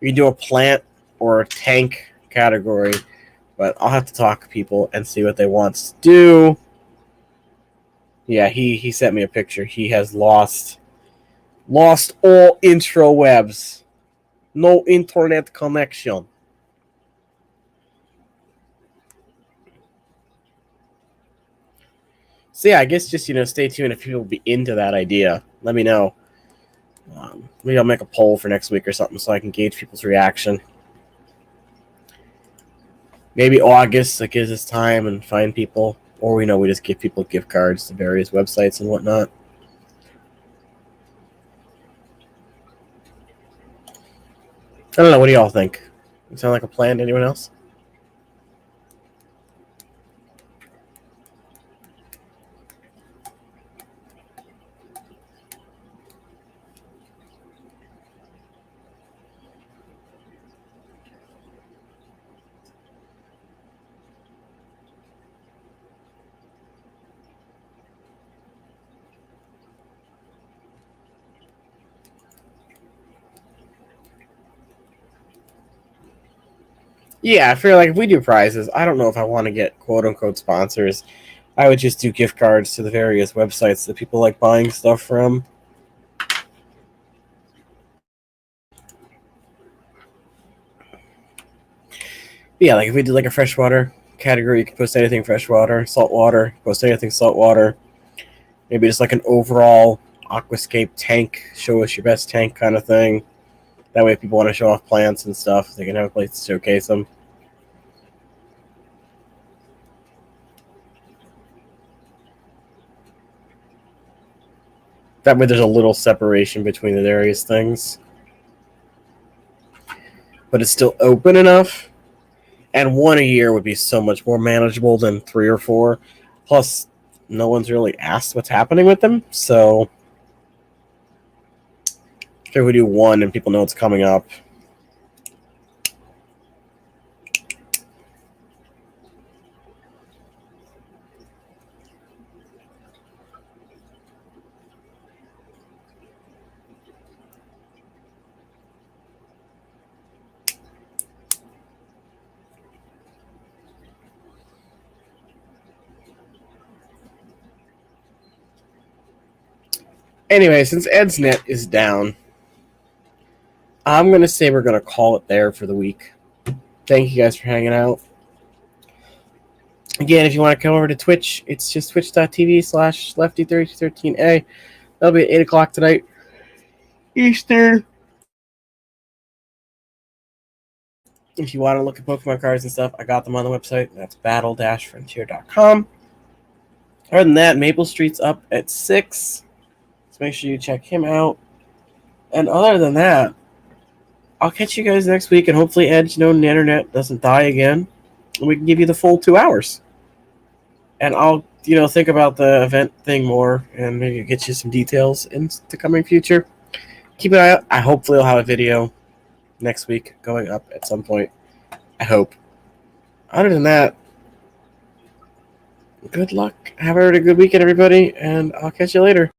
We do a plant or a tank category. But I'll have to talk to people and see what they want to do. Yeah, he sent me a picture. He has lost all intrawebs. No internet connection. So yeah, I guess just stay tuned if people will be into that idea. Let me know. Maybe I'll make a poll for next week or something so I can gauge people's reaction. Maybe August, that gives us time and find people, or we just give people gift cards to various websites and whatnot. I don't know. What do y'all think? Sound like a plan to anyone else? Yeah, I feel like if we do prizes, I don't know if I want to get quote-unquote sponsors. I would just do gift cards to the various websites that people like buying stuff from. Yeah, like if we did like a freshwater category, you can post anything freshwater, saltwater, post anything saltwater. Maybe just like an overall aquascape tank, show us your best tank kind of thing. That way if people want to show off plants and stuff, they can have a place to showcase them. That way there's a little separation between the various things. But it's still open enough. And 1 a year would be so much more manageable than 3 or 4. Plus, no one's really asked what's happening with them. So, if we do 1 and people know it's coming up. Anyway, since Ed's net is down, I'm going to say we're going to call it there for the week. Thank you guys for hanging out. Again, if you want to come over to Twitch, it's just twitch.tv/Lefty3213A. That'll be at 8 o'clock tonight, Eastern. If you want to look at Pokemon cards and stuff, I got them on the website. That's battle-frontier.com. Other than that, Maple Street's up at 6. So make sure you check him out. And other than that, I'll catch you guys next week, and hopefully Edge, no internet doesn't die again, and we can give you the full 2 hours. And I'll, think about the event thing more, and maybe get you some details in the coming future. Keep an eye out. I hopefully will have a video next week going up at some point. I hope. Other than that, good luck. Have a really good weekend, everybody, and I'll catch you later.